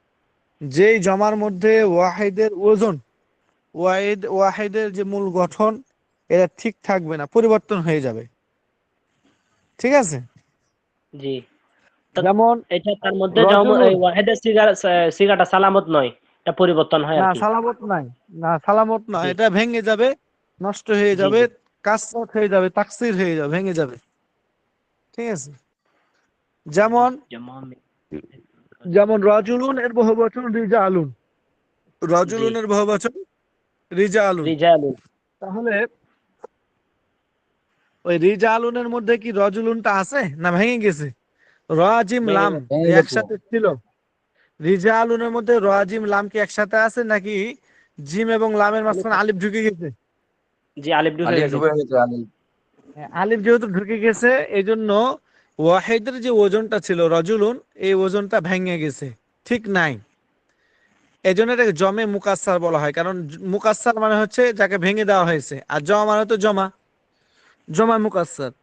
যেই জমার মধ্যে ওয়াহেদের ওজন, ওয়াহেদের যে মূল গঠন, এটা ঠিক থাকবে না, পরিবর্তন হয়ে যাবে, ঠিক আছে? জি। তো যেমন এটা তার মধ্যে এই রজুলুন, ওয়াহেদের সিগাটা সালামত নয়, এটা পরিবর্তন হয় না আর কি। সালামত নাই, না সালামত না, জি এটা ভেঙে যাবে, নষ্ট হয়ে জি যাবে, জি। কাসরাত হয়ে যাবে, তাকসির হয়ে যাবে, ভেঙে যাবে, ঠিক আছে? যেমন, জমা যেমন রজুলুন এর বহুবচন রিজালুন, জি রজুলুনের বহুবচন রিজালুন। রিজালুন। তাহলে ওই রিজালুনের মধ্যে কি রজুলুনটা আছে না ভেঙে গেছে? রাজিম ভেঙে লাম গেছে। ভেঙে গেছে। একসাথে ছিল, রিজালুনের মধ্যে রাজিম লাম কি একসাথে আছে নাকি জিম এবং লামের মাঝখানে আলিফ ঢুকে গেছে? জি আলিফ ঢুকে আলিফ গেছে। ডুবে গেছে, আলিফ। হ্যাঁ, আলিফ যেহেতু ঢুকে গেছে এই জন্য ওয়াহিদের যে ওজনটা ছিল রজুলুন, এই ওজনটা ভেঙে গেছে, ঠিক নাই। এই জন্য এটাকে জমে মুকাসসার বলা হয়, কারণ মুকাসসার মানে হচ্ছে যাকে ভেঙে দেওয়া হয়েছে, আর জমা মানে তো জমা, জমা মুকাসসার।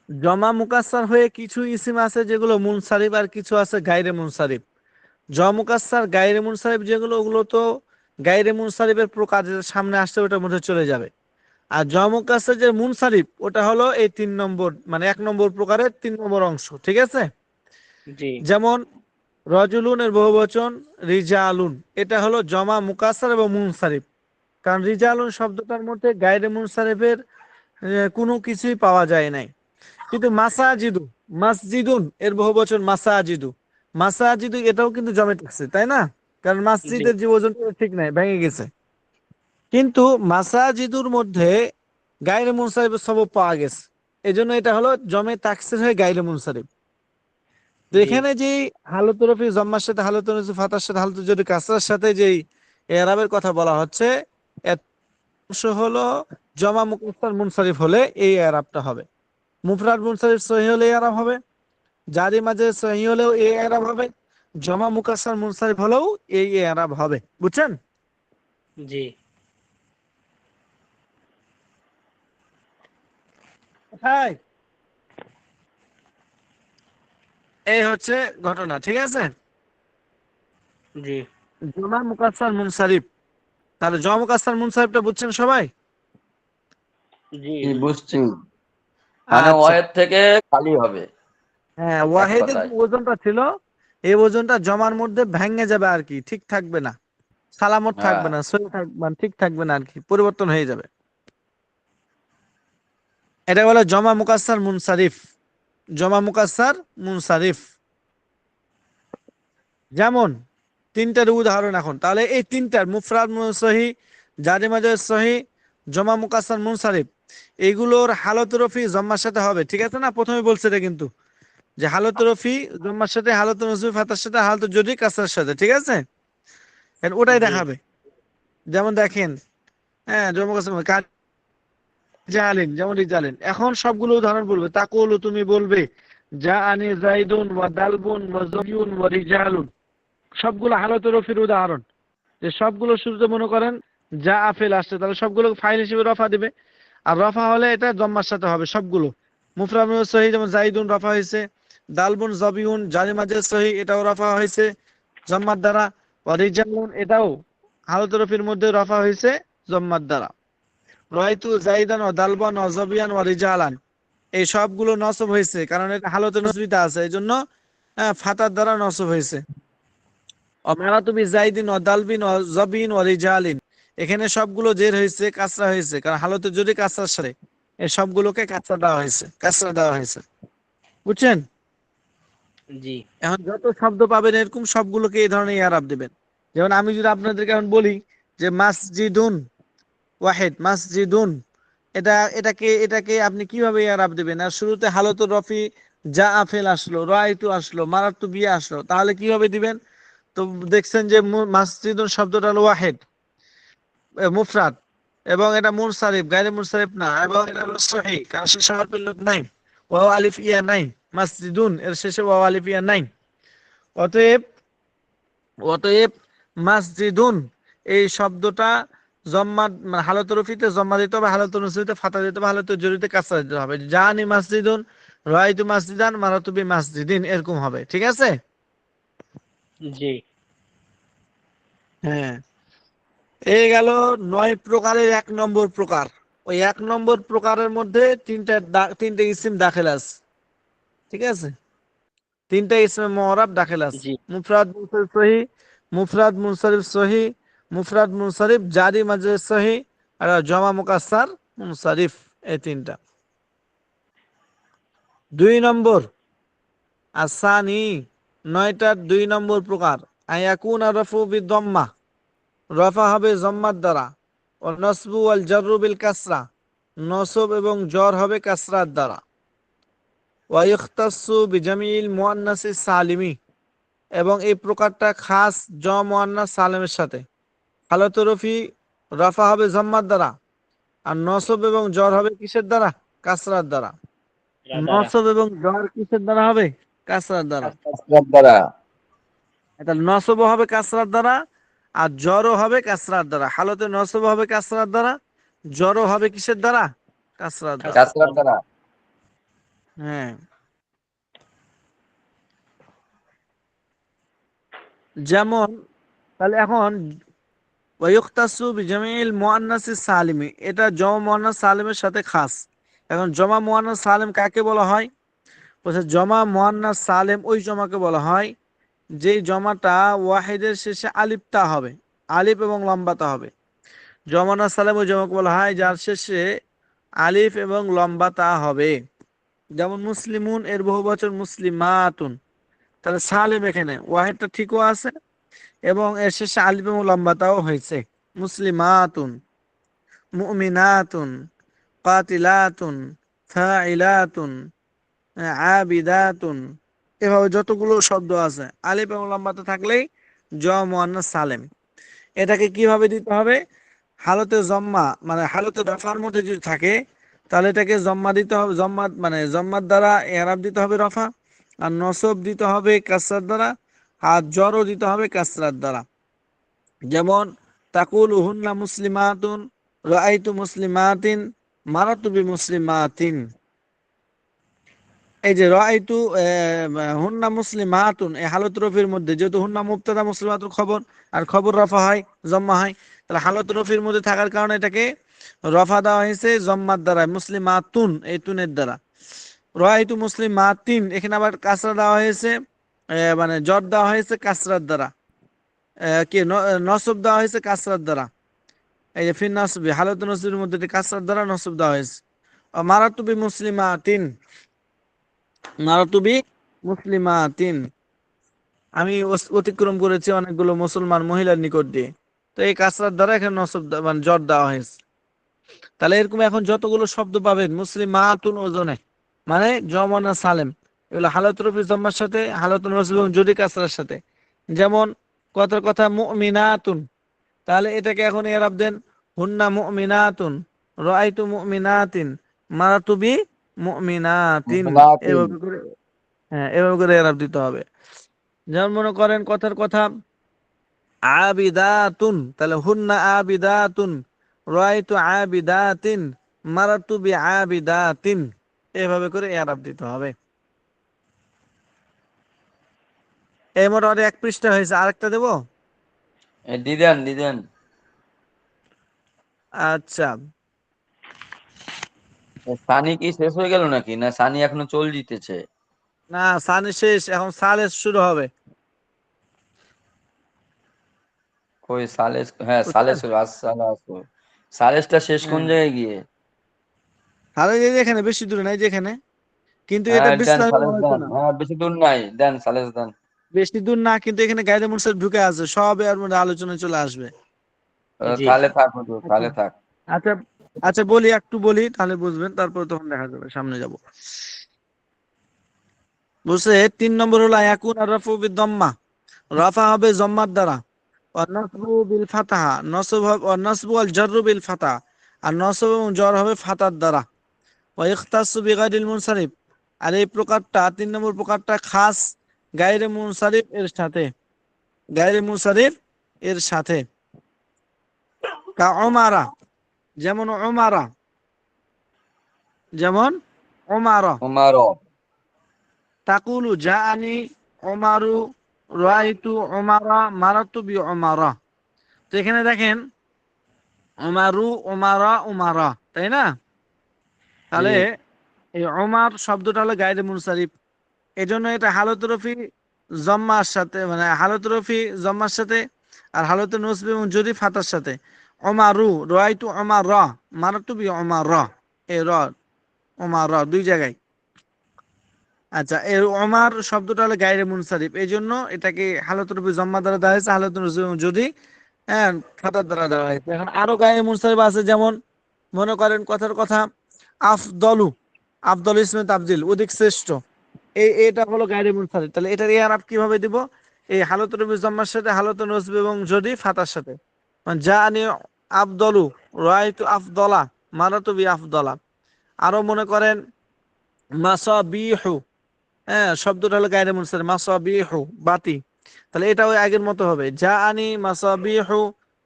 জমা মুকাসসার হয়ে কিছু ইসিম আছে যেগুলো মুনসারিফ, আর কিছু আছে গায়রে মুনসারিফ। জমা মুকাসসার গায়রে মুনসারিফ যেগুলো, ওগুলো তো গায়রে মুনসারিফের প্রকার যেটা সামনে আসছে ওটার মধ্যে চলে যাবে। আর জমা মুকাসসার যে মুনসারিফ ওটা হলো এই 3 নম্বর, মানে 1 নম্বর প্রকারের 3 নম্বর অংশ, ঠিক আছে? জি যেমন রজুলুনের বহুবচন রিজালুন, এটা হলো জমা মুকাসসার এবং মুনসারিফ। কারণ রিজালুন শব্দটার মধ্যে গায়রে মুনসারিফের কোনো কিছুই পাওয়া যায় নাই। কিন্তু মাসাজিদু, মাসজিদুন এর বহুবচন মাসাজিদু, মাসাজিদু এটাও কিন্তু জমে থাকছে, তাই না? কারণ জি মসজিদের যে ওজনটা ঠিক নাই, ভেঙে গেছে। কিন্তু মাসাজিদুর মধ্যে গায়রে মুনসারিফের সবব পাওয়া গেছে, এজন্য এটা হলো জমে তাকসির হয়ে গায়রে মুনসারিফ। তো জি এখানে যে হালত রফি জম্মার সাথে, হালত রফি ফাতার সাথে, হালত যদি কাসরার সাথে যেই এরাবের কথা বলা হচ্ছে, এর অংশ হলো জমা মুকাসসার মুনসারিফ হলে এই এরাবটা হবে। মুফরাদ মুনসারিফ সহি হলে এই এরাব হবে, জারি মাঝে সহি হলেও এই এরাব হবে, জমা মুকাসসার মুনসারিফ হলেও এই এরাব হবে, বুঝছেন? জি হ্যাঁ, এই হচ্ছে ঘটনা, ঠিক আছে? জি জমা মুকাসসার মুনসারিফ, তাহলে জমা মুকাসসার মুনসারিফটা বুঝছেন সবাই? জি কি বুঝছি, মানে আচ্ছা, ওয়ের থেকে খালি হবে হ্যাঁ, এক ওয়াহিদের কথায়। যে ওজনটা ছিল এই ওজনটা জমার মধ্যে ভেঙে যাবে আর কি, ঠিক থাকবে না, সালামত হ্যাঁ। থাকবে না, সহি থাকবে না, ঠিক থাকবে না আর কি, পরিবর্তন হয়ে যাবে। এটা বলে জমা মুকাসসার মুনসারিফ, জমা মুকাসসার মুনসারিফ। যেমন 3টার উদাহরণ এখন, তাহলে এই 3টার মুফরাদ সহি, জারি মাজরুর সহি, জমা মুকাসসার মুনসারিফ, এগুলোর হালত রফি জম্মার সাথে হবে, ঠিক আছে না? প্রথমে বলছে এটা কিন্তু, যে হালত রফি জম্মার সাথে, হালত নসবি ফাতার সাথে, হালত জরি কাসরার সাথে, ঠিক আছে? ওটাই জি দেখাবে। যেমন দেখেন, হ্যাঁ জমা মুকাসসার রিজালিন, যেমন রিজালিন। এখন সবগুলো উদাহরণ বলবে। তাকুলু, তুমি বলবে, যা আনি জাইদুন ওয়া দালবুন ওয়া যাবিয়ুন ওয়া রিজালুন। সবগুলো হালতে রফির উদাহরণ। যে সবগুলো শুরুতে মনে করেন যা আফেল আসছে, তাহলে সবগুলো ফাইল হিসেবে রফা দিবে। আর রফা হলে এটা জম্মার সাথে হবে সবগুলো। মুফরাদ সহি, যেমন জাইদুন রফা হয়েছে, দালবুন জবিউন জারি মাঝে সহি, এটাও রফা হয়েছে জম্মার দ্বারা। ওয়া রিজালুন, এটাও হালতে রফির মধ্যে রফা হয়েছে জম্মার দ্বারা। রাইতু জাইদান ও দালবান ও জবিয়ান ও রিজালান, এই সবগুলো নসব হয়েছে, কারণ এটা হালতে নসবিতা আছে, এই জন্য ফাতার দ্বারা নসব হয়েছে। অমারাতু বিজাইদিন ও দালবিন ও জবিন ও রিজালিন, এখানে সবগুলো জের হয়েছে, কাসরা হয়েছে, কারণ হালতে যদি কাসরার সাথে এই সবগুলোকে কাসরা দেওয়া হয়েছে। বুঝছেন? জি এখন যত শব্দ পাবেন এরকম সবগুলোকে এই ধরনের ইয়ারাব দিবেন। যেমন আমি যদি আপনাদেরকে এখন বলি যে মাসজিদুন ওয়াহিদ, মাসজিদুন, এটাকে আপনি কিভাবে ইয়ারাব দিবেন? আর শুরুতে হালতুর রফি যা আফেল আসলো, রাইতু আসলো, মারাতু বিয়ে আসলো, তাহলে কিভাবে দিবেন? তো দেখছেন যে মাসজিদুন শব্দটা হলো ওয়াহিদ, মুফরাদ, এবং এটা মুনসারিফ, গায়রে মুনসারিফ না, এবং এটা হলো সহিহ, কারণ শেষে হরফের লোক নাই, ওয়াও আলিফ ইয়া নাই। মাসজিদুন এর শেষে ওয়াও আলিফ ইয়া নাই। অতএব অতএব মাসজিদুন এই শব্দটা জম্মা, মানে হালত রফিতে জম্মা দিতে হবে, হালত নসবিতে ফাতা দিতে হবে, হালত জরিতে কাসরা দিতে হবে। জানি মাসজিদুন, রাইতু মাসজিদান, মারাতু বি মাসজিদিন, এরকম হবে। ঠিক আছে? জি হ্যাঁ, এই গেল 9 প্রকারের 1 নম্বর প্রকার। ওই 1 নম্বর প্রকারের মধ্যে তিনটে ইসিম দাখিল আছে। ঠিক আছে? তিনটা ইসমে মুআরাব দাখিল আছে। জি মুফরাদ মুনসারিফ সহি, মুফরাদ মুনসারিফ সহি, মুফরাদ মুনসারিফ জারি মাজরুর সহি, আর জমা মুকাসসার মুনসারিফ, এই তিনটা। 2 নম্বর আসানি, 9টার 2 নম্বর প্রকার, আয়াকুনা রাফু বিদম্মা, রফা হবে জম্মার দ্বারা, ও নসবু ওয়াল জাররু বিল কাসরা, নসব এবং জর হবে কাসরার দ্বারা। ওয়া ইখতাসসু বিজামিল মুআন্নাসিস সালিমি, এবং এই প্রকারটা খাস মুআন্নাস সালেমের সাথে। হালতে রফি রফা হবে জম্মার দ্বারা, আর নসব এবং জর হবে কিসের দ্বারা? কাসরার দ্বারা। নসব এবং জর কিসের দ্বারা হবে? কাসরার দ্বারা। কাসরাত দ্বারা। এটা নসব হবে কাসরার দ্বারা, আর জরও হবে কাসরার দ্বারা। হালতে নসব হবে কাসরার দ্বারা, জরও হবে কিসের দ্বারা? কাসরার দ্বারা। কাসরাত দ্বারা। হ্যাঁ, যেমন তাহলে এখন ওয়ায়ুখতাসু বিজামিল মুআন্নাসিস সালিমি, এটা জমা মুআন্নাস সালিমের সাথে খাস। এখন জমা মুআন্নাস সালিম কাকে বলা হয়? বলছে জমা মুআন্নাস সালিম ওই জমাকে বলা হয় যেই জমাটা ওয়াহিদের শেষে আলিফ তা হবে, আলিফ এবং লম্বা তা হবে। জমা মুআন্নাস সালিম ওই জমাকে বলা হয় যার শেষে আলিফ এবং লম্বা তা হবে। যেমন মুসলিমুন এর বহুবচন মুসলিমাতুন, তাহলে সালিম এখানে ওয়াহিদটা ঠিকও আছে এবং এর শেষে আলিফ এবং লম্বাটাও হয়েছে। মুসলিমাতুন, মুমিনাতুন, কাতিলাতুন, ফাইলাতুন, আবিদাতুন, এভাবে যতগুলো শব্দ আছে আলিফ এবং লম্বাতে থাকলেই মুআন্নাস সালিম। এটাকে কিভাবে দিতে হবে? হালতে জম্মা, মানে হালতে রফার মধ্যে যদি থাকে তাহলে এটাকে জম্মা দিতে হবে, জম্মা মানে জম্মার দ্বারা এরাব দিতে হবে রফা, আর নসব দিতে হবে কাসরার দ্বারা, আর জরও দিতে হবে কাসরার দ্বারা। যেমন তাকুল হুন্না মুসলিমাতুন, রাআইতু মুসলিমাতিন, মারাতু বিমুসলিমাতিন। এই যে রাআইতু হুন্না মুসলিমাতুন, এই হালত রফির মধ্যে, যেহেতু হুন্না মুবতাদা মুসলিমাতুন খবর, আর খবর রফা হয় জম্মা হয়, তাহলে হালত রফির মধ্যে থাকার কারণে এটাকে রফা দেওয়া হয়েছে জম্মার দ্বারা, মুসলিমাতুন এই তুনের দ্বারা। রাআইতু মুসলিমাতিন, এখানে আবার কাসরা দেওয়া হয়েছে, মানে জর দেওয়া হয়েছে কাসরার দ্বারা, কি নসব দেওয়া হয়েছে কাসরার দ্বারা। এই যে ফিন নসবি, হালত নসবের মধ্যে কাসরার দ্বারা নসব দেওয়া হয়েছে। মারাতু বি মুসলিমাতিন, মারাতু বি মুসলিমাতিন, আমি অতিক্রম করেছি অনেকগুলো মুসলমান মহিলার নিকট দিয়ে, তো এই কাসরার দ্বারা এখানে নসব মানে জর দেওয়া হয়েছে। তাহলে এরকম এখন যতগুলো শব্দ পাবেন মুসলিমাতুন ওজনে, মানে জমানা সালেম, এগুলো হালত রফি জম্মার সাথে, হালত নসব এবং জুরি কাসরার সাথে। যেমন কথা মুমিনাতুন, তাহলে এটাকে এখন এরাব দেন হুন্না মুমিনাতুন, রাআইতু মুমিনাতিন মারাতু বি মুমিনাতিন। মুমিনাতিন। এভাবে করে, হ্যাঁ এভাবে করে এরাব দিতে হবে। যেমন মনে করেন কথার কথা আবিদাতুন, তাহলে হুন্না আবিদাতুন, রাআইতু আবিদাতিন মারাতু বি আবিদাতিন, এভাবে করে এরাব দিতে হবে। এই মোটামুটি এক পৃষ্ঠা হয়েছে, আরেকটা দেবো। The then the then. আচ্ছা, সানি কি শেষ হয়ে গেল নাকি, না সানি এখনো চল জিতেছে? না সানি শেষ, এখন সালেস শুরু হবে, কই সালেস, হ্যাঁ বুঝছেন? সালেস হলো, আসসালাসু। সালেসটা শেষ কোন হ্যাঁ, জায়গায় গিয়ে? তাহলে এই যে এখানে বেশি দূরে নাই যেখানে, কিন্তু এটা হ্যাঁ দেন বিস্তারিত সালেস হয়তো দেন, না, হ্যাঁ বেশি দূর নাই, দেন সালেস দেন। বেশি দূর না, কিন্তু এখানে গাইডে মুরসাদ ঢুকে আছে, সব এর মধ্যে আলোচনায় চলে আসবে। জি। তাহলে থাক হুজুর, আচ্ছা তাহলে থাক। আচ্ছা আচ্ছা, বলি একটু বলি তাহলে বুঝবেন, তারপর তখন দেখা যাবে, সামনে যাব। বুঝছে, 3 নম্বর হলো ইয়াকুন আর রাফু বিদ-দাম্মা, রাফা হবে জম্মার দ্বারা, আর নাসবু বিল ফাতাহা, নসব হবে, আর নাসবু আল জাররু বিল ফাতাহা, আর নসব এবং জ্বর হবে ফাতার দ্বারা। ওয়া ইখতাসু বিগাইরিল মুনসারিফ, আর এই প্রকারটা 3 নম্বর প্রকারটা খাস গায়রে মুনসারিফ এর সাথে, গায়রে মুনসারিফ এর সাথে। কা উমারা, যেমন উমারা, যেমন উমারা। উমারও। তাকুলু জাআনি উমারু, রাআইতু উমারা, মারাতু বি উমারা। তো এখানে দেখেন উমারু, উমারা, উমারা, তাই না? জি। তাহলে এই উমার শব্দটা হলো গায়রে মুনসারিফ, এই জন্য এটা হালত রফি জম্মার সাথে, মানে হালত রফি জম্মার সাথে, আর হালতে নসব এবং জরি ফাতার সাথে। ওমারু, রাআইতু ওমার র, মারাতু বি ওমার র, এই র ওমার র দুই জায়গায়। আচ্ছা, এর ওমার শব্দটা হলো গায়রে মুনসারিফ, এই জন্য এটাকে হালত রফি জম্মা দ্বারা দেওয়া হয়েছে, হালত নসব এবং জরি হ্যাঁ ফাতার দ্বারা দেওয়া হয়েছে। এখন আরো গায়রে মুনসারিফ আছে, যেমন মনে করেন কথার কথা আফদলু, আফদল ইসমে তাফজিল, অধিক শ্রেষ্ঠ, এটা হলো গায়রে মুনসারিফ। তাহলে এটার ইয়ারাব কিভাবে দিব? এই হালত রবি জম্মার সাথে, হালত নসব এবং যদি ফাতার সাথে। মানে জানি আফদলু, রাআইতু আফদলা, মারাতু বি আফদলা। আরো মনে করেন মাসাবিহু, হ্যাঁ শব্দটা হলো গায়রে মুনসারিফ, মাসাবিহু বাতি, তাহলে এটা ওই আগের মতো হবে, জাআনি মাসাবিহু,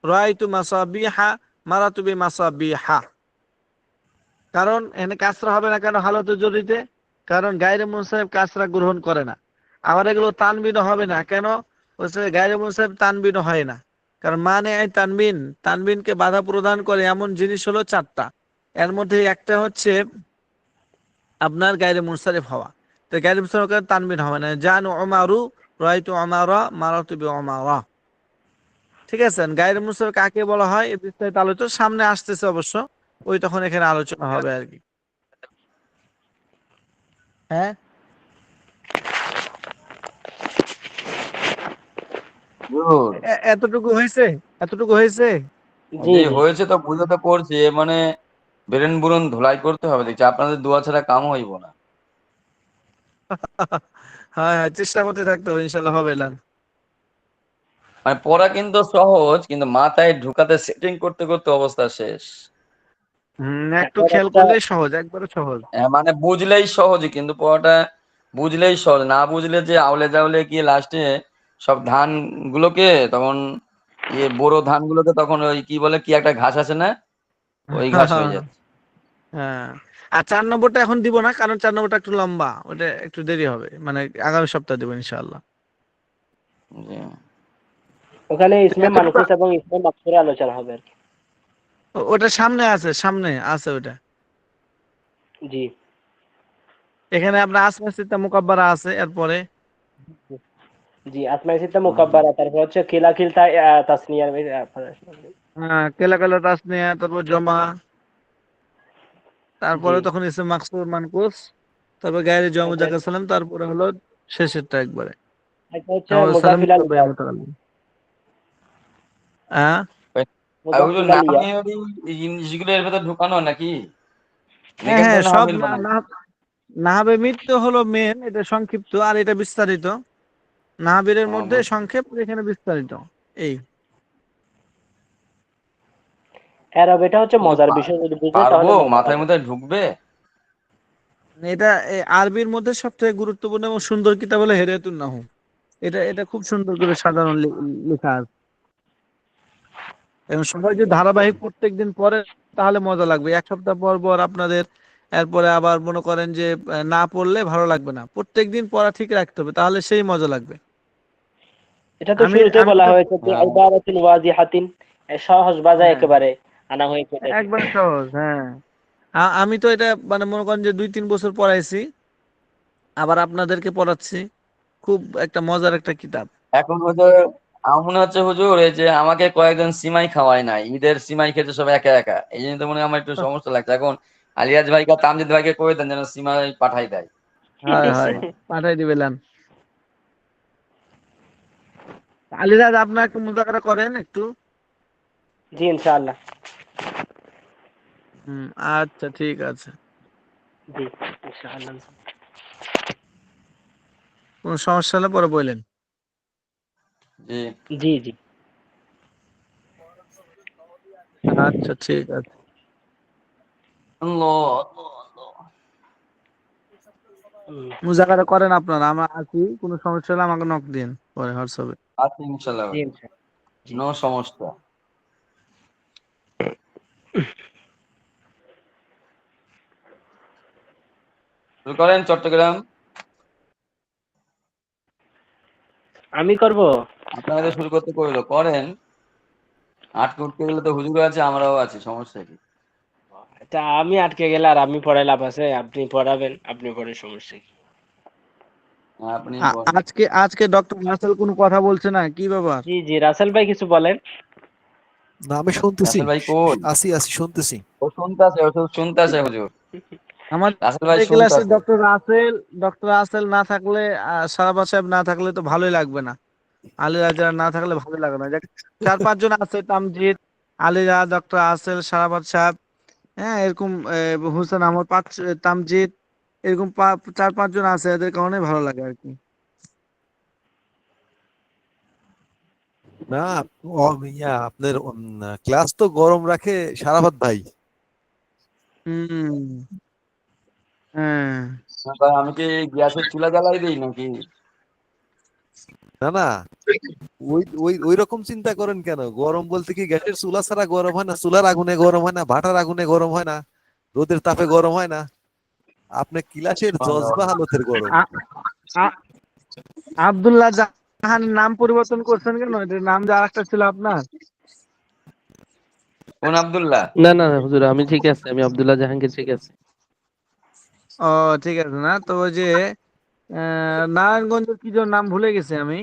রাআইতু মাসাবিহা, মারাতু বি মাসাবিহা। কারণ এখানে কাসরা হবে না কেন হালতে জরিতে? কারণ গায়রে মুনসারিফ কাসরা গ্রহণ করে না। আবার এগুলো তানবিন হবে না কেন? হচ্ছে গায়রে মুনসারিফ তানবিন হয় না, কারণ মানে এই তানবিন, তানবিনকে বাধা প্রদান করে এমন জিনিস হলো 4টা, এর মধ্যে একটা হচ্ছে আপনার গায়রে মুনসারিফ হওয়া। তো গায়রে মুনসারিফ তানবিন হবে না, জান উমারু, রাআইতু উমারা, মারাতু বি উমারা। ঠিক আছে, গায়রে মুনসারিফ কাকে বলা হয় এই বিস্তারিত আলোচনা সামনে আসতেছে অবশ্য, ওই তখন এখানে আলোচনা হবে আর কি। হ্যাঁ, হুজুর, এতটুকু হয়েছে, এতটুকু হয়েছে। জি জি জি। হয়েছে তো, বুঝতে করছি, মানে বেরেন বুরন ধুলাই করতে হবে দেখছি, আপনাদের দোয়া ছাড়া কাম হইব না। হ্যাঁ হ্যাঁ, চেষ্টা করতে থাকতে হবে, ইনশাল্লাহ হবে না। মানে পড়া কিন্তু সহজ, কিন্তু মাথায় ঢুকাতে সেটিং করতে করতে অবস্থা শেষ। একটু এখন খেয়াল একটা করলেই সহজ, একবারে সহজ। মানে বুঝলেই সহজই, কিন্তু পড়াটা বুঝলেই সহজ, না বুঝলে যে আউলে জাউলে গিয়ে লাস্টে সব ধান গুলোকে তখন, বোরো ধান গুলোকে তখন ওই কি বলে, কি একটা ঘাস আছে না, ওই ঘাস হয়ে যাচ্ছে। হ্যাঁ, আর 4 নম্বরটা এখন দিব না, কারণ 4 নম্বরটা একটু লম্বা, ওটা একটু দেরি হবে, মানে আগামী সপ্তাহে দেবো ইনশাআল্লাহ। জি। ওখানে ইসমে এতটুকু, মানকুস এবং ইসমে মাকসুরে আলোচনা হবে আর কি। ওটা সামনে আছে, সামনে আছে ওটা। জি এখানে আপনার আসমা সিত্তা মুকাব্বারা আছে এরপরে। জি। আসমাই সিত্তা মুকাব্বারা, তারপর হচ্ছে কিলা কিলতা তাসনিয়ার কেলা কেলা তাসনিয়া, তারপর জমা, জি। তারপরে তখন ইসে মাকসুর মানকুস, তারপর গায়রে জমা এটা মুজাক্কার সালাম, তারপরে হলো শেষেরটা একবারে এটা হচ্ছে আমাদের সালাম মুজাফিল আল মুতাব্বায়া মুতাকাল্লিম। হ্যাঁ আর ওই যে মুজাফিল আল ইয়া। নাহবি এই জিনিসগুলো এর ভেতর ঢুকানো নাকি, হ্যাঁ মেঘের হ্যাঁ, জন্য সব হাফিল বানাই? নাহাবে মৃত্যু হলো মেন, এটা সংক্ষিপ্ত, আর এটা বিস্তারিত। নাহাবিরের ও, মধ্যে সংক্ষেপ, এখানে বিস্তারিত। এই এরব এটা হচ্ছে কিন্তু মজার বিষয়, যদি বুঝেন পারবো, তাহলে মজা মাথার লাগে। মধ্যে ঢুকবে? এটা আরবির মধ্যে সবথেকে গুরুত্বপূর্ণ এবং সুন্দর কিতাব হলো হেদায়াতুন নাহু। এটা এটা খুব সুন্দর করে সাধারণ লেখা আছে, এবং সবাই যদি ধারাবাহিক প্রত্যেকদিন পড়ে তাহলে মজা লাগবে। এক সপ্তাহ পর পর আপনাদের এরপরে আবার মনে করেন যে না পড়লে ভালো লাগবে না, প্রত্যেকদিন পড়া ঠিক রাখতে হবে, তাহলে সেই মজা লাগবে। এটা তো আমি শুরুতে আমি বলা তো হয়েছে যে হ্যাঁ, ইবারাতুন ওয়াজিহাতিন, সহজ বাজায় হ্যাঁ, একেবারে আনা হয়েছে এটাকে। একবার সহজ, হ্যাঁ। আমি তো এটা মানে মনে করেন যে 2-3 বছর পড়াইছি, আবার আপনাদেরকে পড়াচ্ছি। খুব একটা মজার একটা কিতাব। এখন হুজুর আমার মনে হচ্ছে হুজুর এই যে আমাকে কয়েকজন সিমাই খাওয়ায় নাই, ঈদের সিমাই খেতে সব একা একা, এই জন্য তো মনে হয় আমার একটু সমস্যা লাগছে। এখন আলিয়াজ ভাইকে তামজিদ ভাইকে কয়ে দেন যেন সিমাই পাঠাই দেয় হয় ঈদের হয়, সিমাই। পাঠাই দিবেন। আলিরাজ, আপনার একটু মুজাকারা করেন একটু। জি ইনশাআল্লাহ। হুম, আচ্ছা ঠিক আছে। জি ইনশাআল্লাহ। কোনো সমস্যা হলে পরে বললেন। জি। জি জি। আচ্ছা ঠিক আছে। আল্লাহ, আল্লাহ, আল্লাহ। হুম। মুজাকারা করেন আপনারা, আমরা আছি, কোনো সমস্যা হলে আমাকে নক দিন পরে হোয়াটসঅ্যাপে। আচ্ছা ইনশাল্লাহ জি হুজুর, ইনশাআল্লাহ। জি। নো সমস্যা। শুরু করেন চট্টগ্রাম। আমি করব। আপনারা তো শুরু করতে কইলো করেন, আটকে উঠতে গেলে তো হুজুর আছে আমরাও আছি, সমস্যা কি? তা আমি আটকে গেলে আর আমি পড়াই লাভ আছে? আপনি পড়াবেন, আপনি পড়ে সমস্যা কি? আপনি বলেন। আজকে আজকে ডক্টর রাসেল কোনো কথা বলছে না, কি ব্যাপার? জি জি, রাসেল ভাই কিছু বলেন। না, আমি শুনতেছি। রাসেল ভাই কই? আছি শুনতেছি। ও শুনতাছে, ও শুধু শুনতাছে হুজুর। রাসেল ভাই আমাদের ক্লাসে শুনতাছে। ডক্টর রাসেল না থাকলে, সারাফাত সাহেব না থাকলে তো ভালোই লাগবে না। আলী রাজা না থাকলে ভালো লাগে না। 4-5 জন আছে, তামজিদ, আলীরা, ডক্টর আসেল, সারাফাত সাহেব, হ্যাঁ, এরকম হুসেন আহমদ, তামজিদ, এরকম 4-5 জন আছে, এদের কারণে ভালো লাগে আর কি। না, আপনার ক্লাস তো গরম রাখে সারাভাত ভাই। হুম, হ্যাঁ। ভাই আমি কি গ্যাসের চুলা জ্বালাই দিই নাকি? না না, ওই ওই ওই রকম চিন্তা করেন কেন? গরম বলতে কি গ্যাসের চুলা ছাড়া গরম হয় না? চুলার আগুনে গরম হয় না? ভাটার আগুনে গরম হয় না? রোদের তাপে গরম হয় না? আপনি ক্লাসের জজবা হালতের গরম। আ- আ- আব্দুল্লাহ জাহানের নাম পরিবর্তন করছেন কেন? এটার নাম যে আরেকটা ছিল আপনার। কোন আব্দুল্লাহ? না না না হুজুর, আমি ঠিক আছে, আমি আব্দুল্লাহ জাহাঙ্গীর ঠিক আছে। ও ঠিক আছে। না তো ওই যে নারায়ণগঞ্জের কি যেন নাম ভুলে গেছি আমি।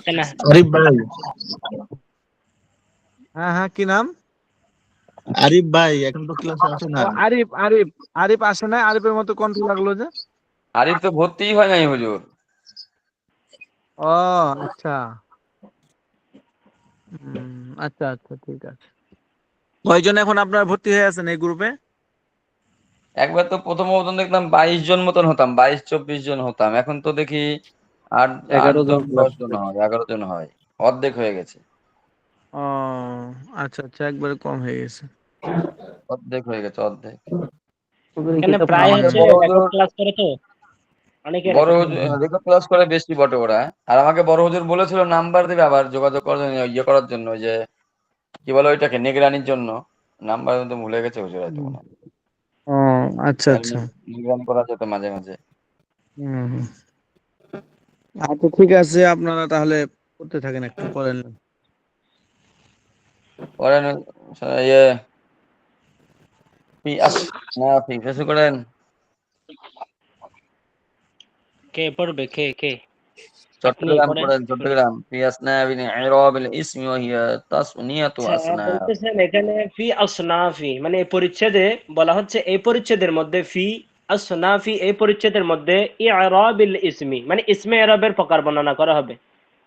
কেন? আরিফ ভাই, হ্যাঁ হ্যাঁ, কি নাম? আরিফ ভাই এখন তো ক্লাসে আসে না। ও আরিফ, আরিফ। আরিফ আসে না, আরিফের মতো কণ্ঠ লাগলো যে। আরিফ তো ভর্তিই হয় নাই হুজুর। ও আচ্ছা। আচ্ছা আচ্ছা ঠিক আছে। কয়জন এখন আপনার ভর্তি হয়ে আছেন এই গ্রুপে? একবার তো প্রথম প্রথম দেখলাম 22 জন মতন হতাম, 22-24 জন হতাম, এখন তো দেখি আট আট 11 জন জন প্লাস। 10 জন হয়, 11 জন হয়, অর্ধেক হয়ে গেছে। ও আচ্ছা আচ্ছা, একবারে কম হয়ে গেছে। অর্ধেক হয়ে গেছে, অর্ধেক। হুজুর এই এখানে কিতাব প্রায় আমাকে হচ্ছে বড় রেকর্ড হুজুর, ক্লাস করে তো, অনেকে বড় রেকর্ড হুজুর ক্লাস। রেকর্ড ক্লাস করে বেশি বটে ওরা। আর আমাকে বড় হুজুর বলেছিল নাম্বার দেবে আবার যোগাযোগ করার জন্য, ইয়ে করার জন্য, ওই যে কি বলে ওইটাকে, নিগরানির জন্য। নাম্বার তো ভুলে গেছে হুজুর হয়তো মনে হয়। ও আচ্ছা তাহলে আচ্ছা। নিগরানি করা যেত মাঝে মাঝে। হুম। আচ্ছা ঠিক আছে, আপনারা তাহলে করতে থাকেন, একটু করেন। করেন ইয়ে ফি আস না ফি কিছু করেন। কে পড়বে? কে? আপনি চট্টগ্রাম পড়েন, পড়েন, শুনি। চট্টগ্রাম ফি আসনাবিন ইরাবিল ইসমি ওয়া হিয়া তাসনিয়াতু আচ্ছা, আসনাব। বলতেছেন এখানে ফি আসনাফি, মানে এই পরিচ্ছেদে বলা হচ্ছে, এই পরিচ্ছেদের মধ্যে ফি আসনাফি, এই পরিচ্ছেদের মধ্যে ইরাবিল ইসমি, মানে ইসমে ইরাবের প্রকার বর্ণনা করা হবে।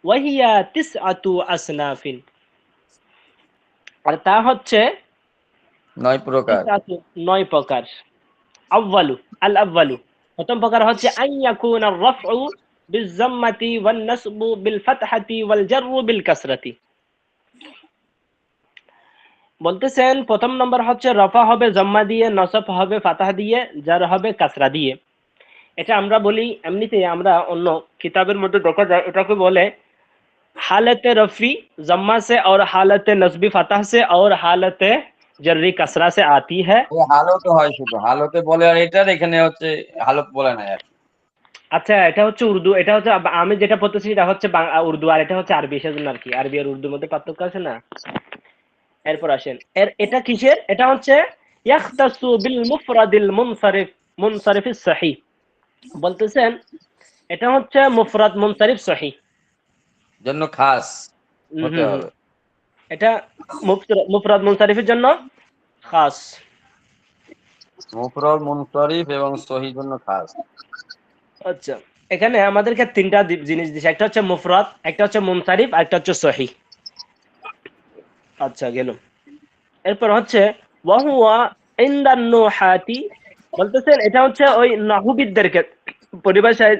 ওয়াহিয়া তিসআতু আসনাফিন, আর তা হচ্ছে 9 প্রকার। তিসআতু, 9 প্রকার। আউয়ালু, আল আউয়ালু, প্রথম প্রকার হচ্ছে আন ইয়াকুনা আর-রাফউ বিজ-যাম্মাতি ওয়ান নাসবু বিল ফাতহাতি ওয়াল জাররু বিল কাসরাতি। বলতেছেন প্রথম নম্বর হচ্ছে রফা হবে জম্মা দিয়ে, নসব হবে ফাতাহ দিয়ে, জার হবে কাসরা দিয়ে। এটা আমরা বলি এমনিতে, আমরা অন্য কিতাবের মধ্যে দেখা যায় এটাকে বলে हालत रफ़ी जम्मा से और हालत नस्बी फतह से और हालत जर्री कसरा से आती है। এই হালতে হয়, শুধু হালতে বলে, আর এটার এখানে হচ্ছে হালত বলে না আর কি। আচ্ছা, এটা হচ্ছে উর্দু, এটা হচ্ছে আমি যেটা পড়তেছি এটা হচ্ছে উর্দু, আর এটা হচ্ছে আরবি, সেজন্য আর কি আরবি আর উর্দুর মধ্যে পার্থক্য আছে না। এরপর আসেন, এটা কিসের, এটা হচ্ছে ইয়াখতাসু বিল মুফরাদিল মুনসারিফ মুনসারিফিস সহিহ। বলতেছেন এটা হচ্ছে মুফরাদ মুনসারিফ সহিহ জন্য খাস হুম হতে হুম হুম। হবে। এটা মুফরাদ মুনসারিফের জন্য খাস। মুফরদ মুনসারিফ এবং সহিহ জন্য খাস। আচ্ছা, এখানে আমাদেরকে তিনটা জিনিস দিছে, একটা হচ্ছে মুফরাদ, একটা হচ্ছে মুনসারিফ, আর একটা হচ্ছে সহিহ। আচ্ছা গেল। এরপর হচ্ছে ওয়াহুয়া ইনদান নুহাতি। বলতেছেন এটা হচ্ছে ওই নাহুবিদদেরকে পরিভাষায়,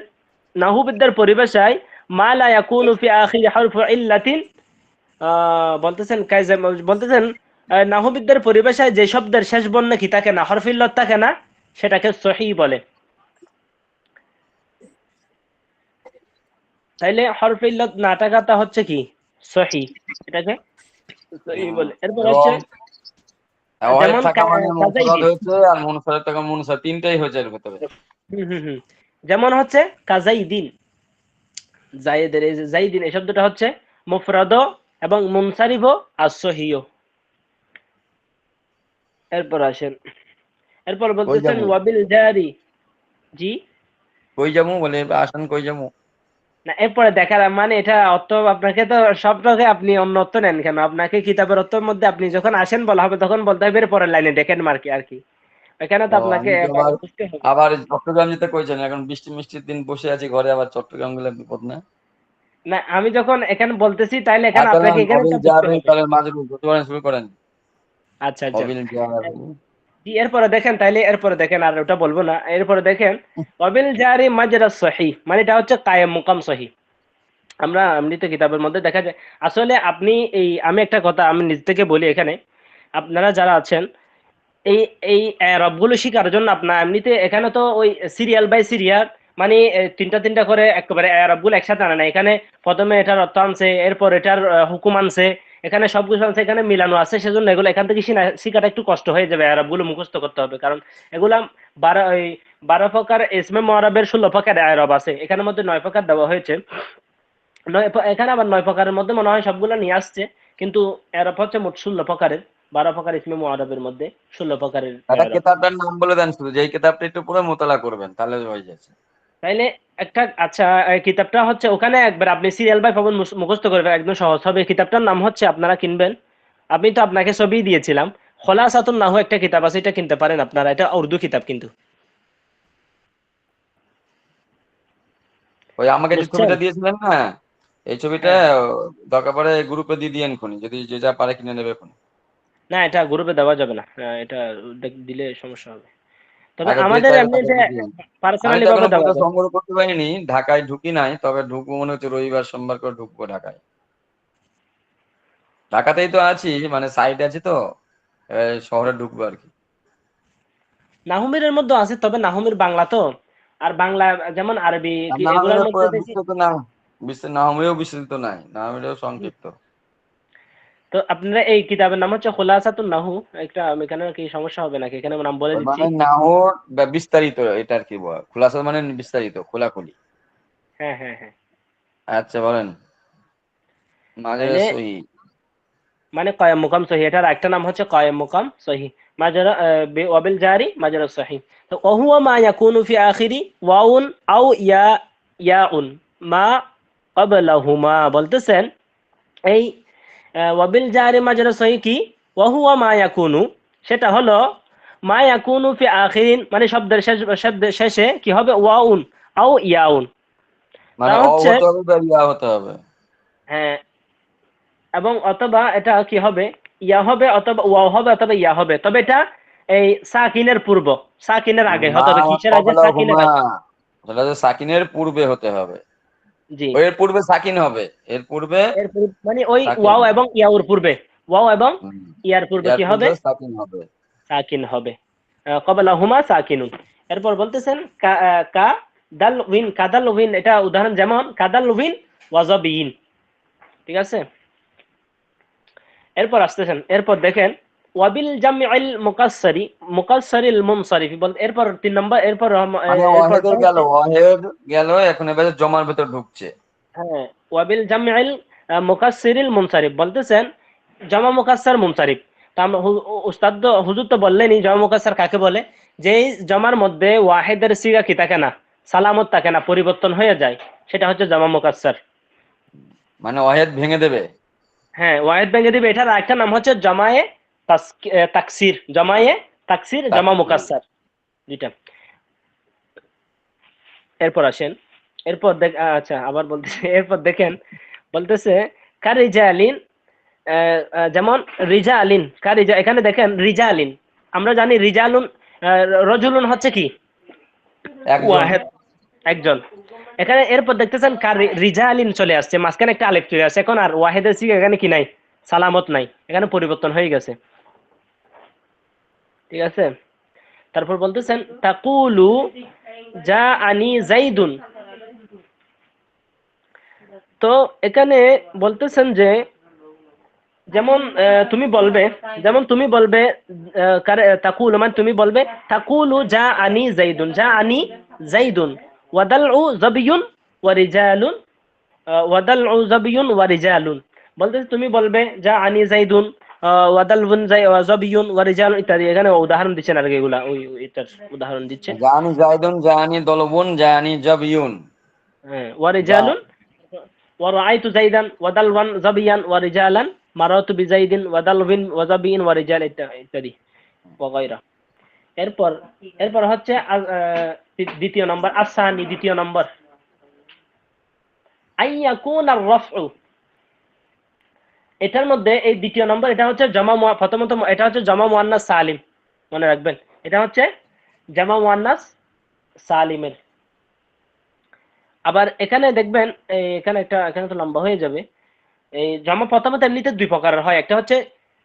নাহুবিদদের পরিভাষায় মা লা ইয়াকুনু ফি আখিরি হারফু ইল্লাতিন। বলতেছেন কাইজা, বলতেছেন নাহুবিদদের পরিভাষায় যে শব্দের শেষ বর্ণে কি থাকে না, হরফ ইল্লাত থাকে না, সেটাকে সহিহ বলে। তাইলে হরফ ইল্লাত না থাকাটা হচ্ছে কি সহিহ, এটাকে সহিহ বলে। এরপর এবং হচ্ছে ওয়াহিদ যেমন থাকা মানে মুনফারাদ কাজাইদিন। হয়েছে, আর মুনফারাদ থাকা মুনসারিফ, তিনটাই হয়েছে এর ভেতরে। হুম। যেমন হচ্ছে কাজাইদিন, জায়েদের, এই যে জাইদিন এই শব্দটা হচ্ছে মুফরাদ এবং মুনসারিফ আর সহিহ। এরপর আসেন, এরপর কই বলতেছেন যাবো, ওয়াবিল জারি। জি কই যাবো বলে আসেন, কই যাবো। না, এরপরে দেখার মানে এটা অর্থ, আপনাকে তো সবটাকে আপনি অন্য অর্থ নেন কেন? আপনাকে কিতাবের অর্থের মধ্যে আপনি যখন আসেন বলা হবে তখন বলতে হবে পরের লাইনে দেখেন মার্কি আর কি। এখানে তো ও, আপনাকে আমি তো এবার আবার বুঝতে হবে। আবার চট্টগ্রাম যেতে কইছেন, এখন বৃষ্টি মিষ্টির দিন বসে আছি ঘরে, আবার চট্টগ্রাম গেলে বিপদ না। না, আমি যখন এখানে বলতেছি তাইলে এখানে আচ্ছা না, আপনাকে এখানে অবিল তো বুঝতে জারি হবে। তাহলে মাজরুর শুরু করেন, শুরু করেন। আচ্ছা আচ্ছা। অবিল জারি। জি, এরপরে দেখেন, তাইলে এরপরে দেখেন, আর ওটা বলবো না। এরপরে দেখেন ওয়াবিল জারি মাজরা সহিহ, মানে এটা হচ্ছে কায়েম মুকাম সহিহ। আমরা এমনিতে কিতাবের মধ্যে দেখা যায়। আসলে আপনি এই, আমি একটা কথা আমি নিজ থেকে বলি এখানে, আপনারা যারা আছেন এই এই রবগুলো শিখার জন্য আপনার এমনিতে এখানে তো ওই সিরিয়াল বাই সিরিয়াল, মানে তিনটা তিনটা করে একেবারে রবগুলো একসাথে আনে না। এখানে প্রথমে এটার অর্থ আনছে, এরপর এটার হুকুম আনছে, এখানে সবকিছু আনছে, এখানে মিলানো আছে। সেজন্য এগুলো এখান থেকে শিখাটা একটু কষ্ট হয়ে যাবে, আরবগুলো মুখস্থ করতে হবে, কারণ এগুলা 12 প্রকার ইসমে মুআরাবের 16 প্রকার আরব আছে, এখানের মধ্যে 9 প্রকার দেওয়া হয়েছে। এখানে আবার 9 প্রকারের মধ্যে মনে হয় সবগুলো নিয়ে আসছে, কিন্তু এরব হচ্ছে মোট 16 প্রকারের। 12 প্রকার ইসমে মুআরাবের মধ্যে 16 প্রকারের একটা এরব। কিতাবটার নাম বলে দেন শুধু, যেই কিতাবটা একটু পুরো মোতালা করবেন তাহলে হয়ে যাচ্ছে। তাইলে একটা, আচ্ছা এই কিতাবটা হচ্ছে ওখানে একবার আপনি সিরিয়াল বাই পাবেন, মুখস্থ করবেন, একদম সহজ হবে। কিতাবটার নাম হচ্ছে, আপনারা কিনবেন, আমি তো আপনাকে ছবি দিয়েছিলাম, খোলাসাতুন নাহু একটা কিতাব আছে, এটা কিনতে পারেন আপনারা, এটা উর্দু কিতাব কিন্তু। ওই আমাকে যে বুঝছেন? ছবিটা দিয়েছিলেন না, এই ছবিটা হ্যাঁ হ্যাঁ। দরকার পড়ে গ্রুপে দিয়ে দিয়েন খুনি, যদি যে যা পারে কিনে নেবে খুনি। না, এটা গ্রুপে দেওয়া যাবে না, এটা দিলে সমস্যা হবে। তবে আগে যে আমাদের চাইবে এমনি তাকে যে দিয়ে দিয়েন। আমি পার্সোনালি তো ভাবে এখনো দেওয়া পর্যন্ত যাবে। সংগ্রহ করতে পারিনি, ঢাকায় ঢুকি নাই, তবে ঢুকবো মনে হচ্ছে রবিবার সোমবার করে ঢুকবো ঢাকায়। ঢাকাতেই তো আছি, মানে সাইড আছে তো, শহরে ঢুকবো আর কি। নাহুমিরের মধ্যে আছে, তবে নাহুমির বাংলা তো, আর বাংলা যেমন আরবি আর কি এগুলোর নাহমিরও মধ্যে দেখি। বিস্তৃত না, নাহমিরও বিস্তৃত নাই, নাহমিরও সংক্ষিপ্ত। তো আপনারা এই কিতাবের নাম হচ্ছে খোলাসাতুন নাহু, একটা এখানে কি সমস্যা হবে নাকি? এখানে নাম বলে ওর দিচ্ছি। মানে নাহর বিস্তারিত, এটা আর কি বল, খোলাসা মানে বিস্তারিত, খোলাখুলি। হ্যাঁ হ্যাঁ হ্যাঁ। আচ্ছা বলেন। মাঝে তাইলে সহি। মানে কয়াম মুকাম সহি, এটার একটা নাম হচ্ছে কয়াম মুকাম সহি। মাজরা ওয়াবিল জারি মাজরা সহি। তো ওহুয়া মা ইয়াকুনু ফি আখিরি ওয়াউন আও ইয়াউন মা ক্বাবলাহুমা। বলতেছেন এই ওয়াবিল জারি মাজরা সহি কি, ওয়াহুয়া মা ইয়াকুনু, সেটা হলো মা ইয়াকুনু ফি আখিরিন, মানে শব্দের শেষে কি হবে ওয়াউন আও ইয়াউন। তা মানে অ হচ্ছে হতে হবে বা ইয়া হতে হবে। হ্যাঁ, এবং অথবা এটা কি হবে, ইয়া হবে অথবা ওয়াও হবে অথবা ইয়া হবে, তবে এটা এই সাকিনের পূর্ব, সাকিনের আগে মা হতে হবে। কিসের আগে? কবলা সাকিনের হুমা, আগে। সেটা যে সাকিনের পূর্বে হতে হবে। জি, এর পূর্বে সাকিন হবে, এর পূর্বে এর মানে ওই সাকিন ওয়াও হবে। এবং ইয়াউর পূর্বে, ওয়াও এবং হুম। ইয়ার পূর্বে ইয়ার কি হবে? পূর্বে সাকিন হবে। সাকিন হবে। ক্বাবলাহুমা সাকিনুন। এরপর বলতেছেন দাল উইন, কাদাল উইন, এটা উদাহরণ যেমন কাদাল উইন ওয়াজাবিন। ঠিক আছে? এরপর আসতেছেন, এরপর দেখেন ওয়াবিল জামিল মুকাসসারিল মুনসারিফ বল। এরপর 3 নম্বর, এরপর মানে ওয়াহেদের গেল, ওয়াহেদ গেল, এখন এবারে জমার ভেতর ঢুকছে। হ্যাঁ, ওয়াবিল জামিল মুকাসসিরিল মুনসারিফ বলতেছেন জমা মুকাসসার মুনসারিফ। তা আমরা উস্তাদ হুজুর তো বললেনই জমা মুকাসসার কাকে বলে, যেই জমার মধ্যে ওয়াহিদের সিগা কি থাকে না, সালামত থাকে না, পরিবর্তন হয়ে যায়, সেটা হচ্ছে জমা মুকাসসার। মানে ওয়াহেদ ভেঙে দেবে। হ্যাঁ, ওয়াহিদ ভেঙে দিবে। এটার আরেকটা নাম হচ্ছে জমায়ে তাকসির, জমায়ে তাকসির, জমা মুকাসসার, দুইটা। এরপর আসেন, এরপর আচ্ছা আবার বলতেছে, এরপর দেখেন বলতেছে কারিজালিন, যেমন রিজালিন, কারিজা, এখানে দেখেন রিজালিন, আমরা জানি রিজালুন, রজুলুন হচ্ছে কি একজন। ওয়াহেদ, একজন। এখানে এরপর দেখতেছেন রিজালিন চলে আসছে, মাঝখানে একটা আলেফ চলে আসছে, এখন আর ওয়াহেদের সিগা এখানে কি নাই, সালামত নাই, এখানে পরিবর্তন হয়ে গেছে। ঠিক আছে? তারপর বলতেছেন তাকুলু যা আনি জাইদুন। তো এখানে বলতেছেন যে যেমন তুমি বলবে, যেমন তুমি বলবে তাকুলু মানে তুমি বলবে তাকুলু যা আনি জাইদুন, যা আনি জাইদুন ওয়াদালউ যাবিয়ুন ওয়া রিজালুন, ওয়াদালউ যাবিয়ুন ওয়া রিজালুন। বলতেছে তুমি বলবে যা আনি জাইদুন ওয়াদালউন যাবিয়ুন ওয়া রিজালুন ইত্যাদি। এখানে উদাহরণ দিচ্ছেন আর কি, এগুলা ওই এটার উদাহরণ দিচ্ছে। জানি জাইদুন, জানি দলবুন, জানি জাবিয়ুন। হ্যাঁ, ওয়া রিজালুন ওয়া রাআইতু যাইদান ওয়া দালওয়ান যাবিয়ান ওয়া রিজালান মারাতু বিজাইদিন ওয়া দালবিন ওয়া যাবিন ওয়া রিজাল ইত্যাদি ওয়া গায়রা। এরপর এরপর হচ্ছে দ্বিতীয় নম্বর, আসানি, দ্বিতীয় নম্বর আইয়াকুন আর রাফউ। এটার মধ্যে এই দ্বিতীয় নম্বর, এটা হচ্ছে প্রথমত এটা হচ্ছে জমা মুয়ান্নাস সালিম, মনে রাখবেন এটা হচ্ছে জমা মুয়ান্নাস সালিমের। আবার এখানে দেখবেন এখানে এখানে তো লম্বা হয়ে যাবে। এই জমা প্রথমত এমনিতে দুই প্রকারের হয়, একটা হচ্ছে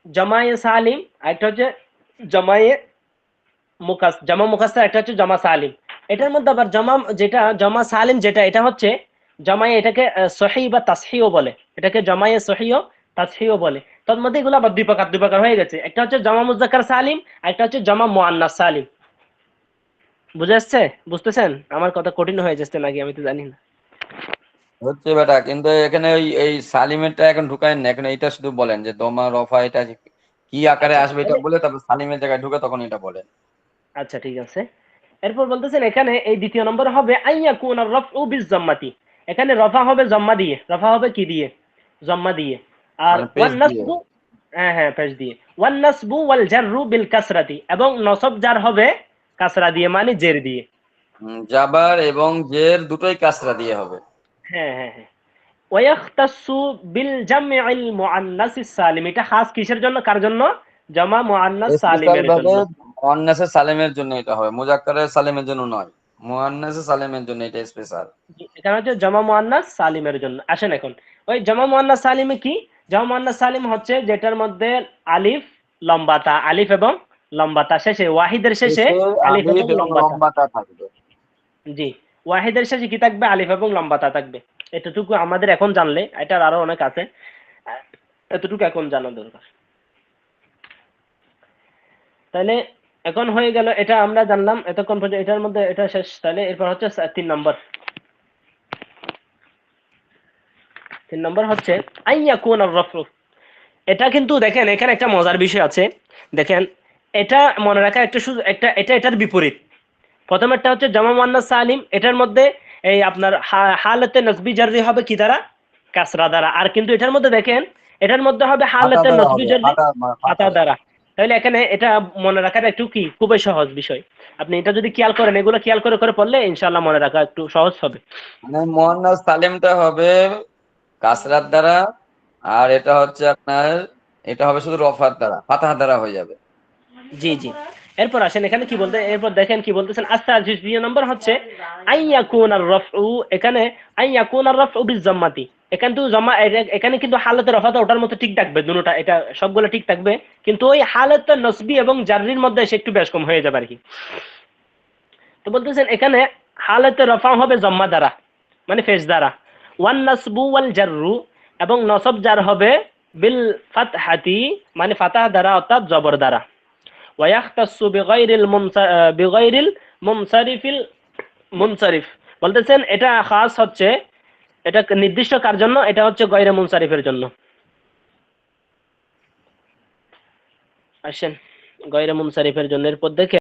জমায়ে সালিম, আর একটা হচ্ছে জমায়ে জমা মুকাসসার, একটা হচ্ছে জমা সালিম। এটার মধ্যে আবার জমা সালিম যেটা, এটা হচ্ছে জমায়ে, এটাকে সহি বা তাসহিও বলে, এটাকে জমায়ে সহিও তাসহিও বলে। তার মধ্যে এগুলো আবার দুই প্রকার হয়ে গেছে, একটা হচ্ছে জমা মুযাক্কার সালিম, আর একটা হচ্ছে জমা মুআন্নাস সালিম। বুঝে আসছে? বুঝতেছেন? আমার কথা কঠিন হয়ে যাচ্ছে নাকি আমি তো জানি না। হচ্ছে বেটা, কিন্তু এখানে ওই এই সালিমেরটা এখন ঢুকায় না, এখন এইটা শুধু বলেন যে দমা রফা এটা কি আকারে আচ্ছা আসবে এটা বলে, তারপর সালিমের জায়গায় ঢুকে তখন এটা বলেন। আচ্ছা ঠিক আছে। এরপর বলতেছেন এখানে এই দ্বিতীয় নম্বর হবে আইয়াকুন আর রাফউ বিজাম্মাতি। এখানে রফা হবে জম্মা দিয়ে, রফা হবে কি দিয়ে? জম্মা দিয়ে। আর মানে পেজ ওয়ান দিয়ে। নাসবু, হ্যাঁ পেশ দিয়ে। ওয়ান নাসবু ওয়াল জাররু বিল কাসরাতি, এবং নসব জার হবে কাসরা দিয়ে, মানে জের দিয়ে। জাবার এবং জের দুটোই কাসরা দিয়ে হবে। হ্যাঁ। ওয়ায়াখতাসু বিল জামইল মুআন্নাসিস সালিম, এটা খাস কিসের জন্য, কার জন্য? জমা মুআন্নাস স্পেশাল সালিমের ভাবে জন্য। মুআন্নাসে সালেমের জন্য এটা হবে, মুজাক্কারে সালেমের জন্য নয়, মুআন্নাসে সালেমের জন্য এটা স্পেশাল। এখানে হচ্ছে জমা মুআন্নাস সালিমের জন্য। আসেন এখন ওই জমা মুআন্নাস সালিমে কি? জমা মুআন্নাস সালিম হচ্ছে যেটার মধ্যে আলিফ লম্বাতা, আলিফ এবং লম্বাতা শেষে, ওয়াহিদের শেষে আলিফ এবং লম্বাতা। লম্বাটা থাকবে। জি, ওয়াহিদের শেষে কি থাকবে? আলিফ এবং লম্বাতা থাকবে। এতটুকু আমাদের এখন জানলে, এটার আরো অনেক আছে, এতটুকু এখন জানা দরকার। তাহলে এখন হয়ে গেল, এটা আমরা জানলাম এতক্ষণ পর্যন্ত, এটার মধ্যে এটা শেষ। তাহলে এরপর হচ্ছে 3 নম্বর। 3 নম্বর হচ্ছে আইয়াকুন আর রাফউ। এটা কিন্তু দেখেন এখানে একটা মজার বিষয় আছে, দেখেন এটা মনে রাখা একটা শুধু একটা, এটার বিপরীত। প্রথমেরটা হচ্ছে জমা মুআন্নাস সালিম, এটার মধ্যে এই আপনার হালাতে নসবি জাররি হবে কি দ্বারা? কাসরা দ্বারা। আর কিন্তু এটার মধ্যে দেখেন, এটার মধ্যে হবে ফাতা হালাতে দ্বারা নসবি হবে, জাররি ফাতা ফাতা দ্বারা। তাহলে এখানে এটা মনে রাখাটা একটু কি খুবই সহজ বিষয়। আপনি এটা যদি খেয়াল করেন, এগুলো খেয়াল করে করে পড়লে ইনশাআল্লাহ মনে রাখা একটু সহজ হবে। মানে মুআন্নাস সালেমটা হবে কাসরাত দ্বারা, আর এটা হচ্ছে আপনার, এটা হবে শুধু রফার দ্বারা, ফাতাহ দ্বারা হয়ে যাবে। জি। এরপর আসেন এখানে কি বলতে, এরপর দেখেন কি বলতেছেন। আস্তা দ্বিতীয় নম্বর হচ্ছে আইয়াকুন আর রাফউ। এখানে আইয়াকুন আর রাফউ বিজাম্মাতি, এখানে তো জমা এখানে কিন্তু হালতে রফাতে ওটার মতো ঠিক থাকবে দুটোটা, এটা সবগুলো ঠিক থাকবে, কিন্তু ওই হালতে নসবি এবং জাররির মধ্যে এসে একটু বেশ কম হয়ে যাবে আর কি। তো বলতেছেন এখানে হালতে রফা হবে জম্মা দ্বারা মানে ফেস দ্বারা, ওয়ান নাসবু ওয়াল জাররু এবং নসব জার হবে বিল ফাতহাতি মানে ফাতাহ দ্বারা অর্থাৎ জবর দ্বারা। ওয়ায়াখতাসু বিগাইরিল মুনসারিফিল মুনসারিফ, বলতেছেন এটা খাস হচ্ছে, এটা নির্দিষ্ট কার জন্য, এটা হচ্ছে গয়রে মুনসারিফের জন্য। আসেন গয়রে মুনসারিফের জন্য এরপর দেখে